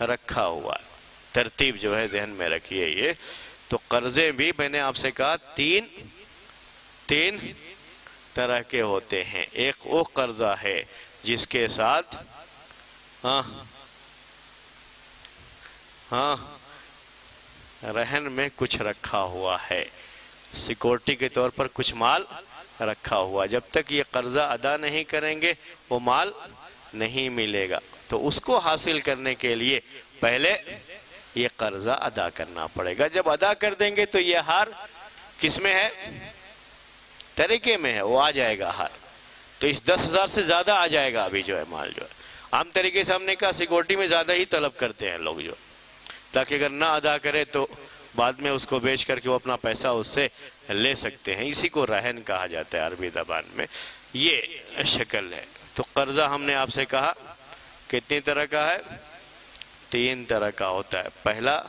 رکھا ہوا ہے. ترتیب جو ہے ذہن میں رکھیے. یہ تو قرضے بھی میں نے آپ سے کہا تین طرح کے ہوتے ہیں. ایک وہ قرضہ ہے جس کے ساتھ رہن میں کچھ رکھا ہوا ہے، سیکورٹی کے طور پر کچھ مال رکھا ہوا. جب تک یہ قرضہ ادا نہیں کریں گے وہ مال نہیں ملے گا. تو اس کو حاصل کرنے کے لیے پہلے یہ قرضہ ادا کرنا پڑے گا. جب ادا کر دیں گے تو یہ ہار کس میں ہے؟ طریقے میں ہے، وہ آ جائے گا ہار. تو اس 10,000 سے زیادہ آ جائے گا. ابھی جو ہے مال جو ہے عام طریقے سے ہم نے کہا سیکورٹی میں زیادہ ہی طلب کرتے ہیں لوگ، جو تاکہ اگر نہ ادا کرے تو بعد میں اس کو بیچ کر کے وہ اپنا پیسہ اس سے لے سکتے ہیں. اسی کو رہن کہا جاتا ہے عربی زبان میں. یہ شکل ہے. تو قرضہ ہم نے آپ سے کہا کتنی طرح کا ہے؟ 3 طرح کا ہوتا ہے. پہلا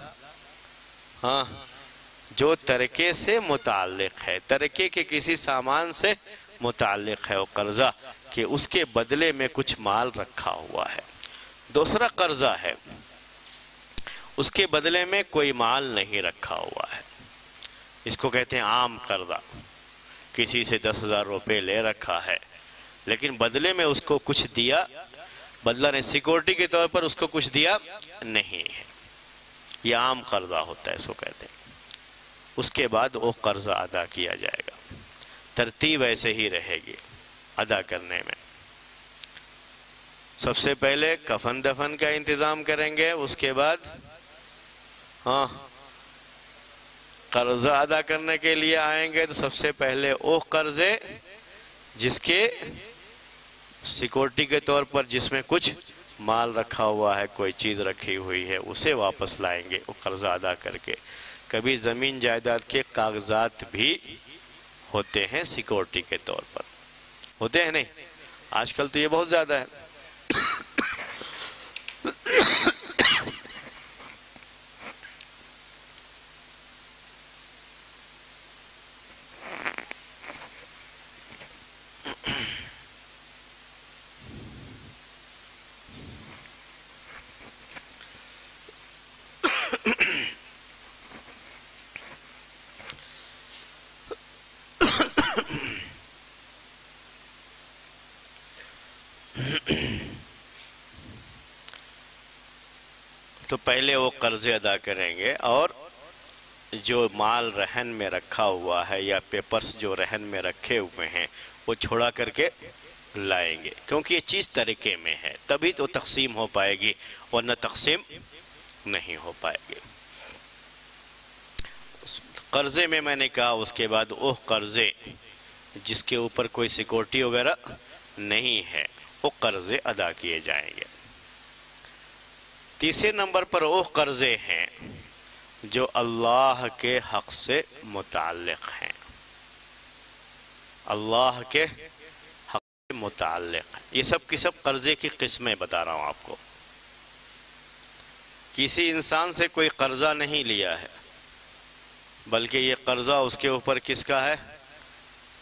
جو ترکے سے متعلق ہے، ترکے کے کسی سامان سے متعلق ہے وہ قرضہ، کہ اس کے بدلے میں کچھ مال رکھا ہوا ہے. دوسرا قرضہ ہے اس کے بدلے میں کوئی مال نہیں رکھا ہوا ہے. اس کو کہتے ہیں عام قرضہ. کسی سے 10,000 روپے لے رکھا ہے لیکن بدلے میں اس کو کچھ دیا، بدلہ نے سیکورٹی کے طور پر اس کو کچھ دیا نہیں ہے. یہ عام قرضہ ہوتا ہے، اس کو کہتے ہیں. اس کے بعد وہ قرضہ ادا کیا جائے گا. ترتیب ایسے ہی رہے گی ادا کرنے میں. سب سے پہلے کفن دفن کا انتظام کریں گے. اس کے بعد قرضہ ادا کرنے کے لیے آئیں گے تو سب سے پہلے وہ قرضے جس کے سیکورٹی کے طور پر جس میں کچھ مال رکھا ہوا ہے، کوئی چیز رکھی ہوئی ہے، اسے واپس لائیں گے وہ قرضہ ادا کر کے. کبھی زمین جائیداد کے کاغذات بھی ہوتے ہیں سیکورٹی کے طور پر. ہوتے ہیں نہیں؟ آج کل تو یہ بہت زیادہ ہے. تو پہلے وہ قرضے ادا کریں گے اور جو مال رہن میں رکھا ہوا ہے یا پیپرز جو رہن میں رکھے ہوئے ہیں وہ چھوڑا کر کے لائیں گے. کیونکہ یہ چیز طریقے میں ہے تبھی تو تقسیم ہو پائے گی، ورنہ تقسیم نہیں ہو پائے گی. قرضے میں نے کہا اس کے بعد وہ قرضے جس کے اوپر کوئی سیکورٹی وغیرہ نہیں ہے وہ قرضے ادا کیے جائیں گے. تیسرے نمبر پر وہ قرضے ہیں جو اللہ کے حق سے متعلق ہیں. اللہ کے حق سے متعلق ہیں. یہ سب کی سب قرضے کی قسمیں بتا رہا ہوں آپ کو. کسی انسان سے کوئی قرضہ نہیں لیا ہے بلکہ یہ قرضہ اس کے اوپر کس کا ہے؟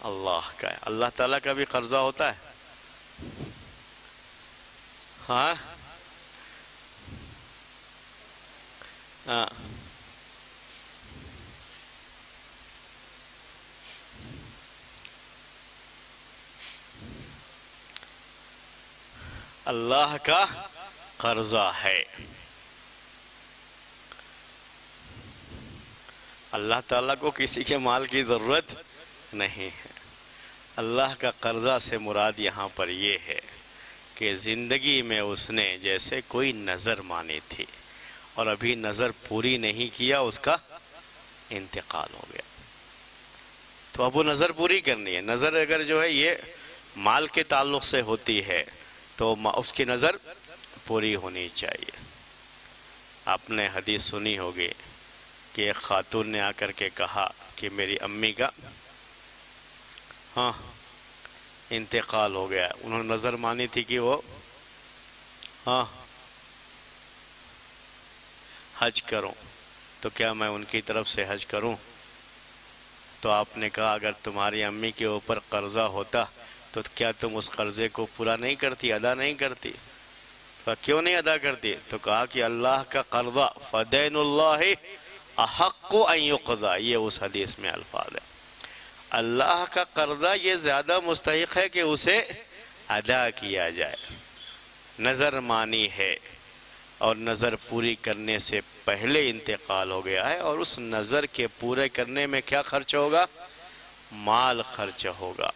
اللہ کا ہے. اللہ تعالیٰ کا بھی قرضہ ہوتا ہے. ہاں اللہ کا قرضہ ہے۔ اللہ تعالیٰ کو کسی کے مال کی ضرورت نہیں ہے۔ اللہ کا قرضہ سے مراد یہاں پر یہ ہے کہ زندگی میں اس نے جیسے کوئی نظر مانی تھی اور ابھی نظر پوری نہیں کیا، اس کا انتقال ہو گیا، تو اب وہ نظر پوری کرنی ہے۔ نظر اگر جو ہے یہ مال کے تعلق سے ہوتی ہے تو اس کی نظر پوری ہونی چاہیے۔ آپ نے حدیث سنی ہوگی کہ ایک خاتون نے آ کر کے کہا کہ میری امی کا انتقال ہو گیا، انہوں نے نظر مانی تھی کہ وہ حج کروں، تو کیا میں ان کی طرف سے حج کروں؟ تو آپ نے کہا اگر تمہاری امی کے اوپر قرضہ ہوتا تو کیا تم اس قرضے کو پورا نہیں کرتی، ادا نہیں کرتی؟ کیوں نہیں ادا کرتی؟ تو کہا کہ اللہ کا قرضہ فدین اللہ احق ان یقضى، یہ اس حدیث میں الفاظ ہے۔ اللہ کا قرضہ یہ زیادہ مستحق ہے کہ اسے ادا کیا جائے۔ نظر مانی ہے اور نظر پوری کرنے سے پہلے انتقال ہو گیا ہے، اور اس نظر کے پورے کرنے میں کیا خرچ ہوگا؟ مال خرچ ہوگا،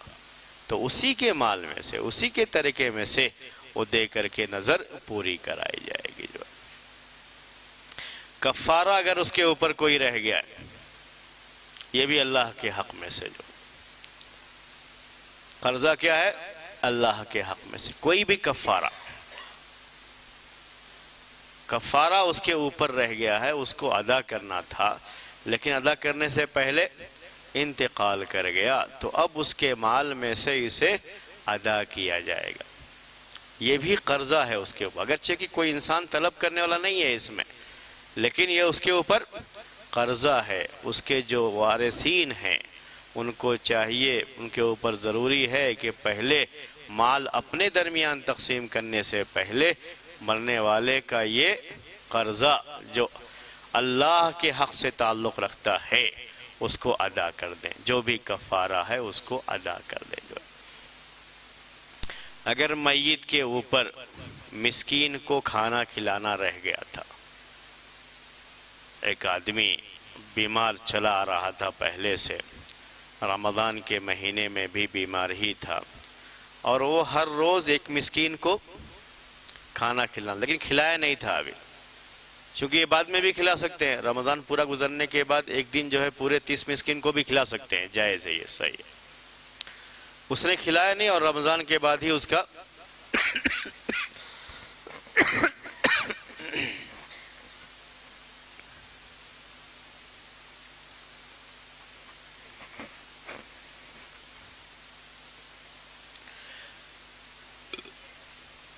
تو اسی کے مال میں سے، اسی کے طریقے میں سے وہ دے کر کے نظر پوری کرائی جائے گی۔ جو کفارہ اگر اس کے اوپر کوئی رہ گیا ہے، یہ بھی اللہ کے حق میں سے، جو قرضہ کیا ہے؟ اللہ کے حق میں سے کوئی بھی کفارہ اس کے اوپر رہ گیا ہے، اس کو ادا کرنا تھا لیکن ادا کرنے سے پہلے انتقال کر گیا، تو اب اس کے مال میں سے اسے ادا کیا جائے گا۔ یہ بھی قرضہ ہے اس کے اوپر، اگرچہ کہ کوئی انسان طلب کرنے والا نہیں ہے اس میں، لیکن یہ اس کے اوپر قرضہ ہے۔ اس کے جو وارثین ہیں ان کو چاہیے، ان کے اوپر ضروری ہے کہ پہلے مال اپنے درمیان تقسیم کرنے سے پہلے مرنے والے کا یہ قرضہ جو اللہ کے حق سے تعلق رکھتا ہے اس کو ادا کر دیں، جو بھی کفارہ ہے اس کو ادا کر دیں۔ جو اگر میت کے اوپر مسکین کو کھانا کھلانا رہ گیا تھا، ایک آدمی بیمار چلا آ رہا تھا پہلے سے، رمضان کے مہینے میں بھی بیمار ہی تھا، اور وہ ہر روز ایک مسکین کو کھانا کھلانا، لیکن کھلایا نہیں تھا ابھی، چونکہ یہ بعد میں بھی کھلا سکتے ہیں، رمضان پورا گزرنے کے بعد ایک دن جو ہے پورے 30 مسکین کو بھی کھلا سکتے ہیں، جائز ہے، یہ صحیح ہے۔ اس نے کھلایا نہیں اور رمضان کے بعد ہی اس کا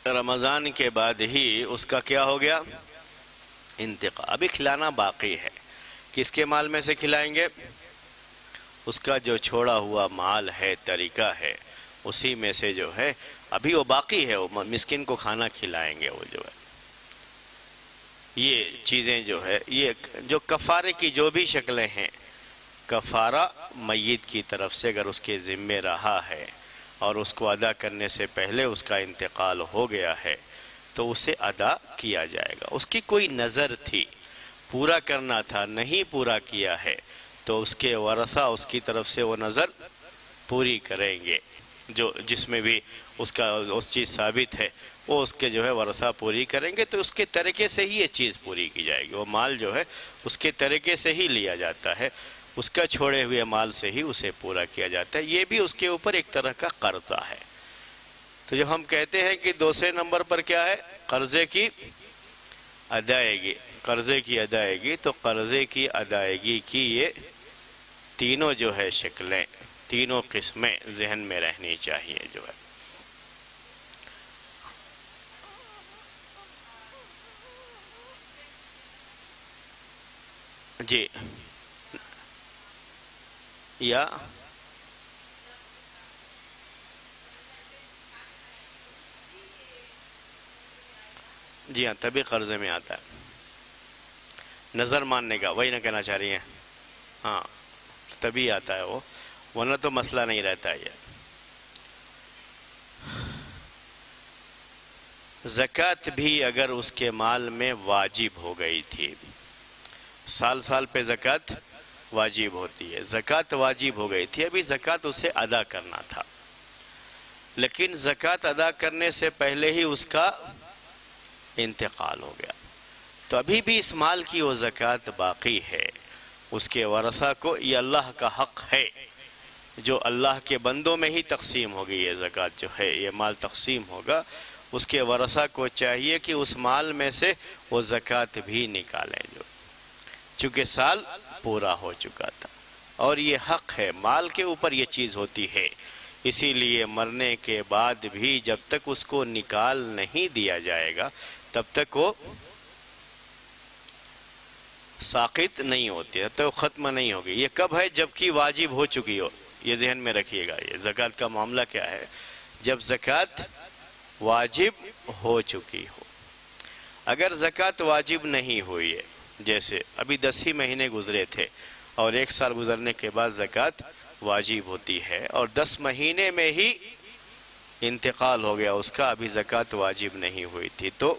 رمضان کے بعد ہی اس کا کیا ہو گیا؟ انتقال۔ ابھی کھلانا باقی ہے، کس کے مال میں سے کھلائیں گے؟ اس کا جو چھوڑا ہوا مال ہے، طریقہ ہے، اسی میں سے جو ہے ابھی وہ باقی ہے، وہ مسکین کو کھانا کھلائیں گے۔ وہ جو ہے یہ چیزیں جو ہے، یہ جو کفارے کی جو بھی شکلیں ہیں، کفارہ میت کی طرف سے اگر اس کے ذمے رہا ہے اور اس کو ادا کرنے سے پہلے اس کا انتقال ہو گیا ہے تو اسے ادا کیا جائے گا۔ اس کی کوئی نظر تھی، پورا کرنا تھا، نہیں پورا کیا ہے، تو اس کے ورثہ اس کی طرف سے وہ نظر پوری کریں گے، جس میں بھی اس کا اس چیز ثابت ہے وہ اس کے جو ہے ورثہ پوری کریں گے، تو اس کے طریقے سے ہی یہ چیز پوری کی جائے گی۔ وہ مال جو ہے اس کے طریقے سے ہی لیا جاتا ہے، اس کا چھوڑے ہوئے مال سے ہی اسے پورا کیا جاتا ہے۔ یہ بھی اس کے اوپر ایک طرح کا قرضہ ہے۔ تو جب ہم کہتے ہیں کہ دوسرے نمبر پر کیا ہے؟ قرضے کی ادائیگی، قرضے کی ادائیگی، تو قرضے کی ادائیگی کی یہ تینوں جو ہے شکلیں، تینوں قسمیں ذہن میں رہنی چاہیے۔ جو ہے جی یا جی ہاں، تبھی قرضے میں آتا ہے نظر ماننے کا، وہی نہ کہنا چاہ رہی ہیں؟ ہاں، تبھی آتا ہے وہ، ورنہ تو مسئلہ نہیں رہتا ہے یہ۔ زکوٰۃ بھی اگر اس کے مال میں واجب ہو گئی تھی، سال سال پہ زکوٰۃ واجب ہوتی ہے، زکوٰۃ واجب ہو گئی تھی، ابھی زکوٰۃ اسے ادا کرنا تھا، لیکن زکوٰۃ ادا کرنے سے پہلے ہی اس کا انتقال ہو گیا، تو ابھی بھی اس مال کی وہ زکوٰۃ باقی ہے، اس کے ورثہ کو، یہ اللہ کا حق ہے جو اللہ کے بندوں میں ہی تقسیم ہوگی، یہ زکوٰۃ جو ہے یہ مال تقسیم ہوگا، اس کے ورثہ کو چاہیے کہ اس مال میں سے وہ زکوٰۃ بھی نکالیں، جو چونکہ سال پورا ہو چکا تھا، اور یہ حق ہے، مال کے اوپر یہ چیز ہوتی ہے، اسی لیے مرنے کے بعد بھی جب تک اس کو نکال نہیں دیا جائے گا تب تک وہ ساقط نہیں ہوتی ہے، تو ختم نہیں ہوگی۔ یہ کب ہے؟ جب کہ واجب ہو چکی ہو، یہ ذہن میں رکھیے گا۔ یہ زکوٰۃ کا معاملہ کیا ہے؟ جب زکوٰۃ واجب ہو چکی ہو۔ اگر زکوٰۃ واجب نہیں ہوئی ہے، جیسے ابھی 10 ہی مہینے گزرے تھے اور 1 سال گزرنے کے بعد زکوٰۃ واجب ہوتی ہے، اور 10 مہینے میں ہی انتقال ہو گیا اس کا، ابھی زکوٰۃ واجب نہیں ہوئی تھی، تو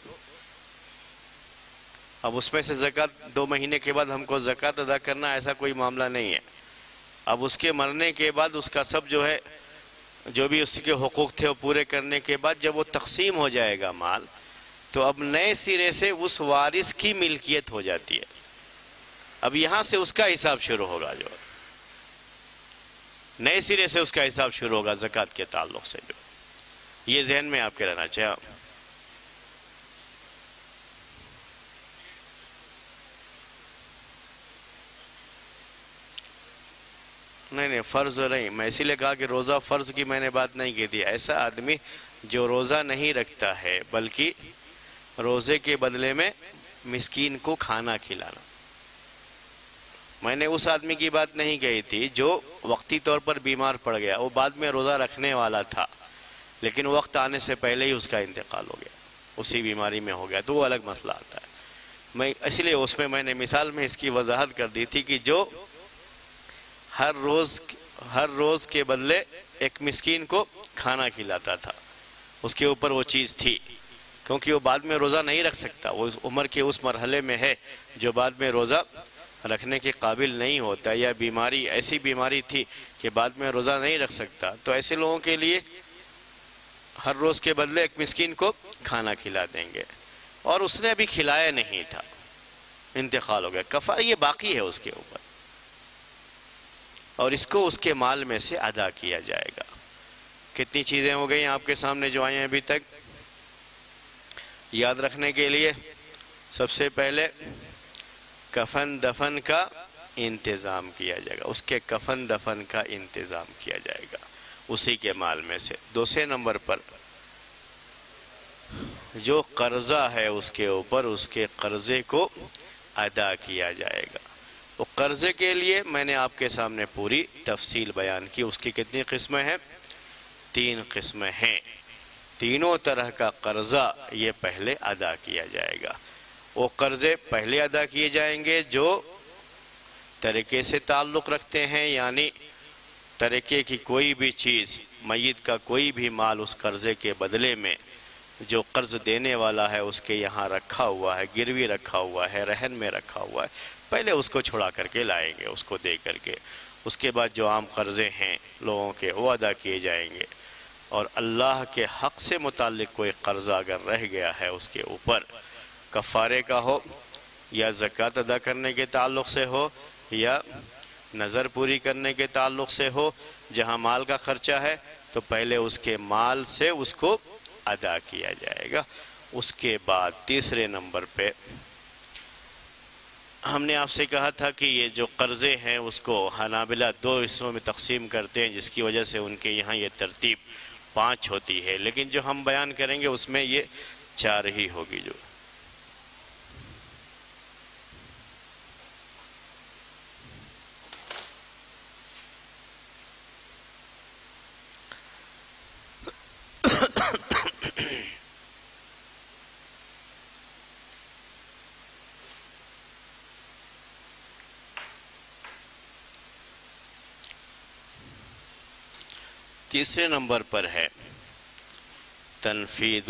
اب اس میں سے زکوٰۃ 2 مہینے کے بعد ہم کو زکوٰۃ ادا کرنا، ایسا کوئی معاملہ نہیں ہے۔ اب اس کے مرنے کے بعد اس کا سب جو ہے، جو بھی اس کے حقوق تھے وہ پورے کرنے کے بعد جب وہ تقسیم ہو جائے گا مال، تو اب نئے سرے سے اس وارث کی ملکیت ہو جاتی ہے، اب یہاں سے اس کا حساب شروع ہوگا، جو نئے سرے سے اس کا حساب شروع ہوگا زکوٰۃ کے تعلق سے، جو یہ ذہن میں آپ کے رہنا چاہیے۔ نہیں فرض نہیں، میں اسی لیے کہا کہ روزہ فرض کی میں نے بات نہیں کی تھی۔ ایسا آدمی جو روزہ نہیں رکھتا ہے بلکہ روزے کے بدلے میں مسکین کو کھانا کھلانا، میں نے اس آدمی کی بات نہیں کہی تھی جو وقتی طور پر بیمار پڑ گیا، وہ بعد میں روزہ رکھنے والا تھا لیکن وقت آنے سے پہلے ہی اس کا انتقال ہو گیا، اسی بیماری میں ہو گیا، تو وہ الگ مسئلہ آتا ہے۔ میں اس لیے اس میں نے مثال میں اس کی وضاحت کر دی تھی کہ جو ہر روز کے بدلے ایک مسکین کو کھانا کھلاتا تھا، اس کے اوپر وہ چیز تھی، کیونکہ وہ بعد میں روزہ نہیں رکھ سکتا، وہ عمر کے اس مرحلے میں ہے جو بعد میں روزہ رکھنے کے قابل نہیں ہوتا، یا بیماری ایسی بیماری تھی کہ بعد میں روزہ نہیں رکھ سکتا، تو ایسے لوگوں کے لیے ہر روز کے بدلے ایک مسکین کو کھانا کھلا دیں گے، اور اس نے ابھی کھلایا نہیں تھا، انتقال ہو گیا، کفارہ یہ باقی ہے اس کے اوپر، اور اس کو اس کے مال میں سے ادا کیا جائے گا۔ کتنی چیزیں ہو گئیں آپ کے سامنے جو آئیں ابھی تک یاد رکھنے کے لیے؟ سب سے پہلے کفن دفن کا انتظام کیا جائے گا، اس کے کفن دفن کا انتظام کیا جائے گا اسی کے مال میں سے۔ دوسرے نمبر پر جو قرضہ ہے اس کے اوپر، اس کے قرضے کو ادا کیا جائے گا۔ وہ قرضے کے لیے میں نے آپ کے سامنے پوری تفصیل بیان کی، اس کی کتنی قسمیں ہیں؟ 3 قسمیں ہیں، تینوں طرح کا قرضہ یہ پہلے ادا کیا جائے گا۔ وہ قرضے پہلے ادا کیے جائیں گے جو ترکے سے تعلق رکھتے ہیں، یعنی ترکے کی کوئی بھی چیز، میت کا کوئی بھی مال اس قرضے کے بدلے میں جو قرض دینے والا ہے اس کے یہاں رکھا ہوا ہے، گروی رکھا ہوا ہے، رہن میں رکھا ہوا ہے، پہلے اس کو چھڑا کر کے لائیں گے، اس کو دے کر کے، اس کے بعد جو عام قرضے ہیں لوگوں کے وہ ادا کیے جائیں گے، اور اللہ کے حق سے متعلق کوئی قرضہ اگر رہ گیا ہے اس کے اوپر، کفارے کا ہو یا زکوٰۃ ادا کرنے کے تعلق سے ہو یا نظر پوری کرنے کے تعلق سے ہو، جہاں مال کا خرچہ ہے تو پہلے اس کے مال سے اس کو ادا کیا جائے گا۔ اس کے بعد تیسرے نمبر پہ ہم نے آپ سے کہا تھا کہ یہ جو قرضے ہیں اس کو حنابلہ 2 حصوں میں تقسیم کرتے ہیں، جس کی وجہ سے ان کے یہاں یہ ترتیب 5 ہوتی ہے، لیکن جو ہم بیان کریں گے اس میں یہ 4 ہی ہوگی۔ جو تیسرے نمبر پر ہے تنفیذ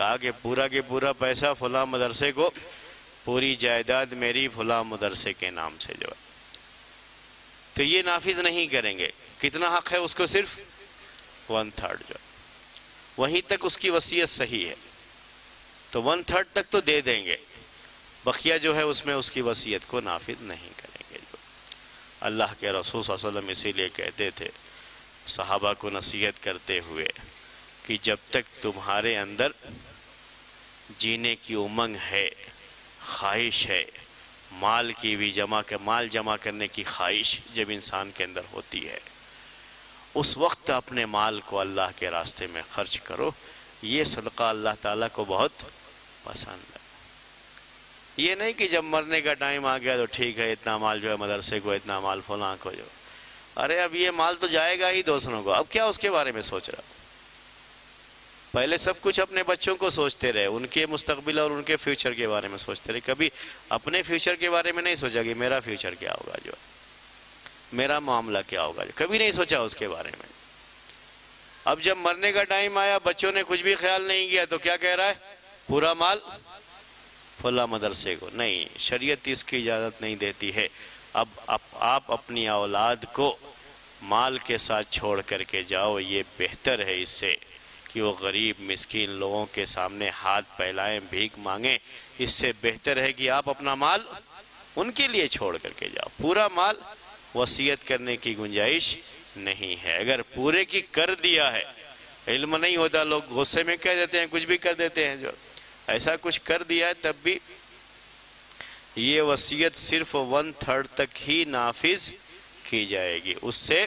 کہا کہ پورا کے پورا پیسہ فلاں مدرسے کو، پوری جائیداد میری فلاں مدرسے کے نام سے جو ہے، تو یہ نافذ نہیں کریں گے۔ کتنا حق ہے اس کو؟ صرف 1/3 جو ہے، وہیں تک اس کی وصیت صحیح ہے، تو 1/3 تک تو دے دیں گے، بقیہ جو ہے اس میں اس کی وصیت کو نافذ نہیں کریں گے۔ جو اللہ کے رسول صلی اللہ علیہ وسلم اسی لیے کہتے تھے صحابہ کو نصیحت کرتے ہوئے کہ جب تک تمہارے اندر جینے کی امنگ ہے، خواہش ہے، مال کی بھی مال جمع کرنے کی خواہش جب انسان کے اندر ہوتی ہے، اس وقت اپنے مال کو اللہ کے راستے میں خرچ کرو، یہ صدقہ اللہ تعالیٰ کو بہت پسند ہے۔ یہ نہیں کہ جب مرنے کا ٹائم آ گیا تو ٹھیک ہے اتنا مال جو ہے مدرسے کو، اتنا مال فلاں کو، جو ارے اب یہ مال تو جائے گا ہی دوسروں کو، اب کیا اس کے بارے میں سوچ رہا؟ پہلے سب کچھ اپنے بچوں کو سوچتے رہے، ان کے مستقبل اور ان کے فیوچر کے بارے میں سوچتے رہے، کبھی اپنے فیوچر کے بارے میں نہیں سوچا کہ میرا فیوچر کیا ہوگا، جو میرا معاملہ کیا ہوگا، جو کبھی نہیں سوچا اس کے بارے میں۔ اب جب مرنے کا ٹائم آیا بچوں نے کچھ بھی خیال نہیں کیا تو کیا کہہ رہا ہے؟ پورا مال فلاں مدرسے کو۔ نہیں، شریعت اس کی اجازت نہیں دیتی ہے۔ اب آپ اپنی اولاد کو مال کے ساتھ چھوڑ کر کے جاؤ، یہ بہتر ہے اس سے کہ وہ غریب مسکین لوگوں کے سامنے ہاتھ پھیلائیں، بھیک مانگیں، اس سے بہتر ہے کہ آپ اپنا مال ان کے لیے چھوڑ کر کے جاؤ۔ پورا مال وصیت کرنے کی گنجائش نہیں ہے۔ اگر پورے کی کر دیا ہے، علم نہیں ہوتا، لوگ غصے میں کہہ دیتے ہیں، کچھ بھی کر دیتے ہیں، جو ایسا کچھ کر دیا ہے تب بھی یہ وصیت صرف 1/3 تک ہی نافذ کی جائے گی، اس سے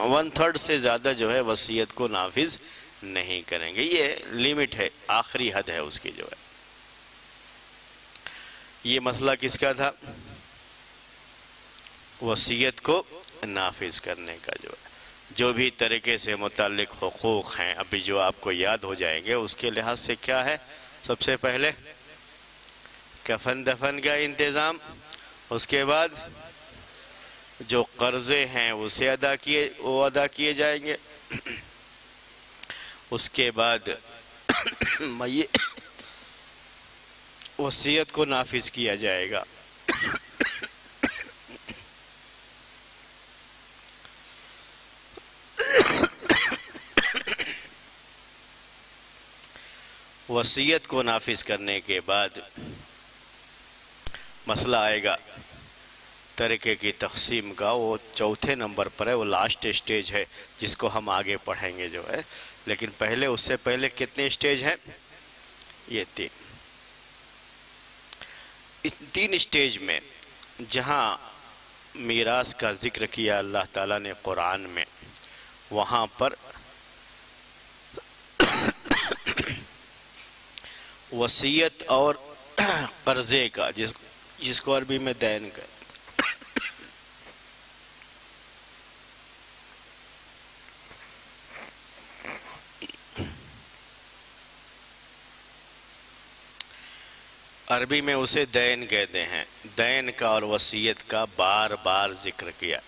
ون تھرڈ سے زیادہ جو ہے وصیت کو نافذ نہیں کریں گے۔ یہ لیمٹ ہے، آخری حد ہے اس کی جو ہے۔ یہ مسئلہ کس کا تھا؟ وصیت کو نافذ کرنے کا جو ہے۔ جو بھی طریقے سے متعلق حقوق ہیں ابھی جو آپ کو یاد ہو جائیں گے، اس کے لحاظ سے کیا ہے؟ سب سے پہلے کفن دفن کا انتظام، اس کے بعد جو قرضے ہیں اسے ادا کیے جائیں گے، اس کے بعد وصیت کو نافذ کیا جائے گا۔ وصیت کو نافذ کرنے کے بعد مسئلہ آئے گا ترکے کی تقسیم کا، وہ چوتھے نمبر پر ہے، وہ لاسٹ اسٹیج ہے جس کو ہم آگے پڑھیں گے جو ہے۔ لیکن پہلے اس سے پہلے کتنے اسٹیج ہیں؟ یہ تین اسٹیج میں جہاں میراث کا ذکر کیا اللہ تعالیٰ نے قرآن میں، وہاں پر وصیت اور قرضے کا، جس کو عربی میں دین کا، عربی میں اسے دین کہتے ہیں، دین کا اور وصیت کا بار بار ذکر کیا۔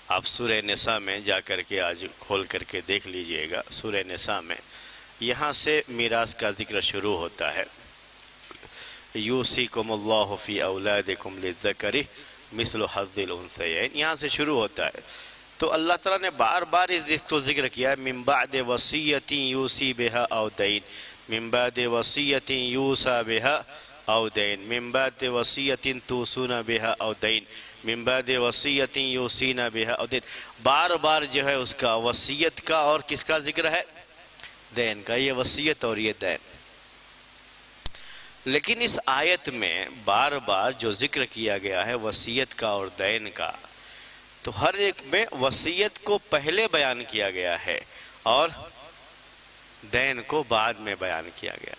آپ سورہ نساء میں جا کر کے آج کھول کر کے دیکھ لیجئے گا، سورہ نساء میں یہاں سے میراث کا ذکر شروع ہوتا ہے۔ یوصیکم اللہ فی اولادکم للذکر مثل حظ الانثیین، یہاں سے شروع ہوتا ہے۔ تو اللہ تعالیٰ نے بار بار اس کو ذکر کیا، من بعد وصیۃ یوصی بہا او دین، من بعد وصیۃ یوصی بہا او دین، من بعد وصیۃ توصون بہا او دین، من بعد وصیۃ یوصین بہا او دین۔ بار بار جو ہے اس کا وصیت کا اور کس کا ذکر ہے؟ دین کا۔ یہ وصیت اور یہ دین۔ لیکن اس آیت میں بار بار جو ذکر کیا گیا ہے وصیت کا اور دین کا، تو ہر ایک میں وصیت کو پہلے بیان کیا گیا ہے اور دین کو بعد میں بیان کیا گیا۔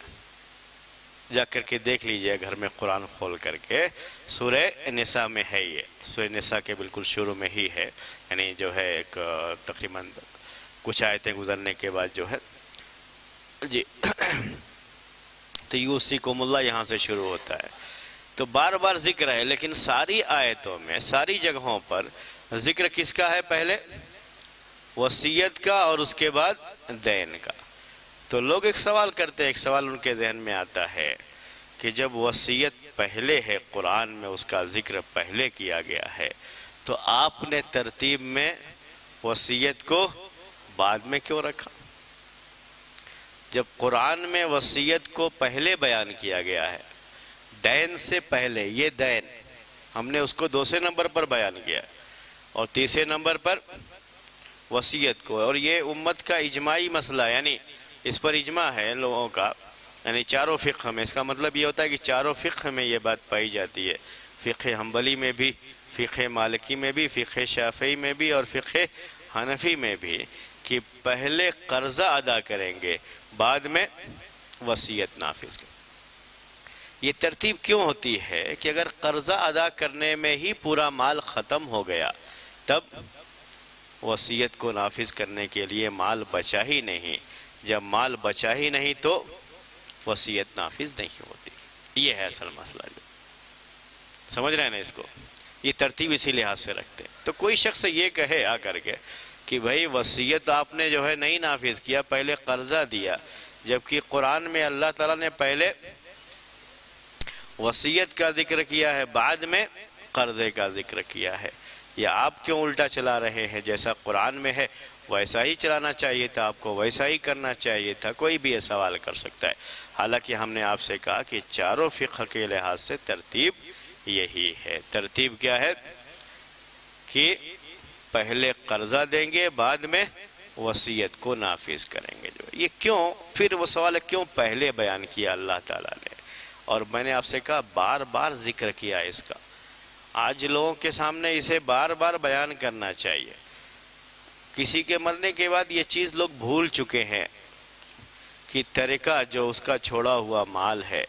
جا کر کے دیکھ لیجئے گھر میں قرآن کھول کر کے، سورہ نساء میں ہے، یہ سورہ نساء کے بالکل شروع میں ہی ہے، یعنی جو ہے ایک تقریباً کچھ آیتیں گزرنے کے بعد جو ہے جی تو یوصیکم اللہ یہاں سے شروع ہوتا ہے، تو بار بار ذکر ہے، لیکن ساری آیتوں میں ساری جگہوں پر ذکر کس کا ہے؟ پہلے وصیت کا اور اس کے بعد دین کا۔ تو لوگ ایک سوال کرتے ہیں، ایک سوال ان کے ذہن میں آتا ہے کہ جب وصیت پہلے ہے، قرآن میں اس کا ذکر پہلے کیا گیا ہے، تو آپ نے ترتیب میں وصیت کو بعد میں کیوں رکھا؟ جب قرآن میں وصیت کو پہلے بیان کیا گیا ہے، دین سے پہلے، یہ دین ہم نے اس کو دوسرے نمبر پر بیان کیا اور تیسرے نمبر پر وصیت کو، اور یہ امت کا اجماعی مسئلہ ہے، یعنی اس پر اجماع ہے لوگوں کا، یعنی چاروں فقہ میں۔ اس کا مطلب یہ ہوتا ہے کہ چاروں فقہ میں یہ بات پائی جاتی ہے، فقہ حنبلی میں بھی، فقہ مالکی میں بھی، فقہ شافعی میں بھی اور فقہ حنفی میں بھی، کہ پہلے قرضہ ادا کریں گے، بعد میں وصیت نافذ کریں۔ یہ ترتیب کیوں ہوتی ہے کہ اگر قرضہ ادا کرنے میں ہی پورا مال ختم ہو گیا، تب وصیت کو نافذ کرنے کے لیے مال بچا ہی نہیں، جب مال بچا ہی نہیں تو وصیت نافذ نہیں ہوتی۔ یہ ہے اصل مسئلہ، جو سمجھ رہے ہیں نا اس کو، یہ ترتیب اسی لحاظ سے رکھتے ہیں۔ تو کوئی شخص یہ کہے آ کر کے کہ بھائی وصیت آپ نے جو ہے نہیں نافذ کیا، پہلے قرضہ دیا، جبکہ قرآن میں اللہ تعالیٰ نے پہلے وصیت کا ذکر کیا ہے، بعد میں قرضے کا ذکر کیا ہے، یا آپ کیوں الٹا چلا رہے ہیں؟ جیسا قرآن میں ہے ویسا ہی چلانا چاہیے تھا آپ کو، ویسا ہی کرنا چاہیے تھا۔ کوئی بھی یہ سوال کر سکتا ہے، حالانکہ ہم نے آپ سے کہا کہ چاروں فقہ کے لحاظ سے ترتیب یہی ہے۔ ترتیب کیا ہے کہ پہلے قرضہ دیں گے، بعد میں وصیت کو نافذ کریں گے۔ جو یہ کیوں، پھر وہ سوال ہے کیوں پہلے بیان کیا اللہ تعالیٰ نے؟ اور میں نے آپ سے کہا بار بار ذکر کیا اس کا، آج لوگوں کے سامنے اسے بار بار بیان کرنا چاہیے۔ کسی کے مرنے کے بعد یہ چیز لوگ بھول چکے ہیں کہ ترکہ جو اس کا چھوڑا ہوا مال ہے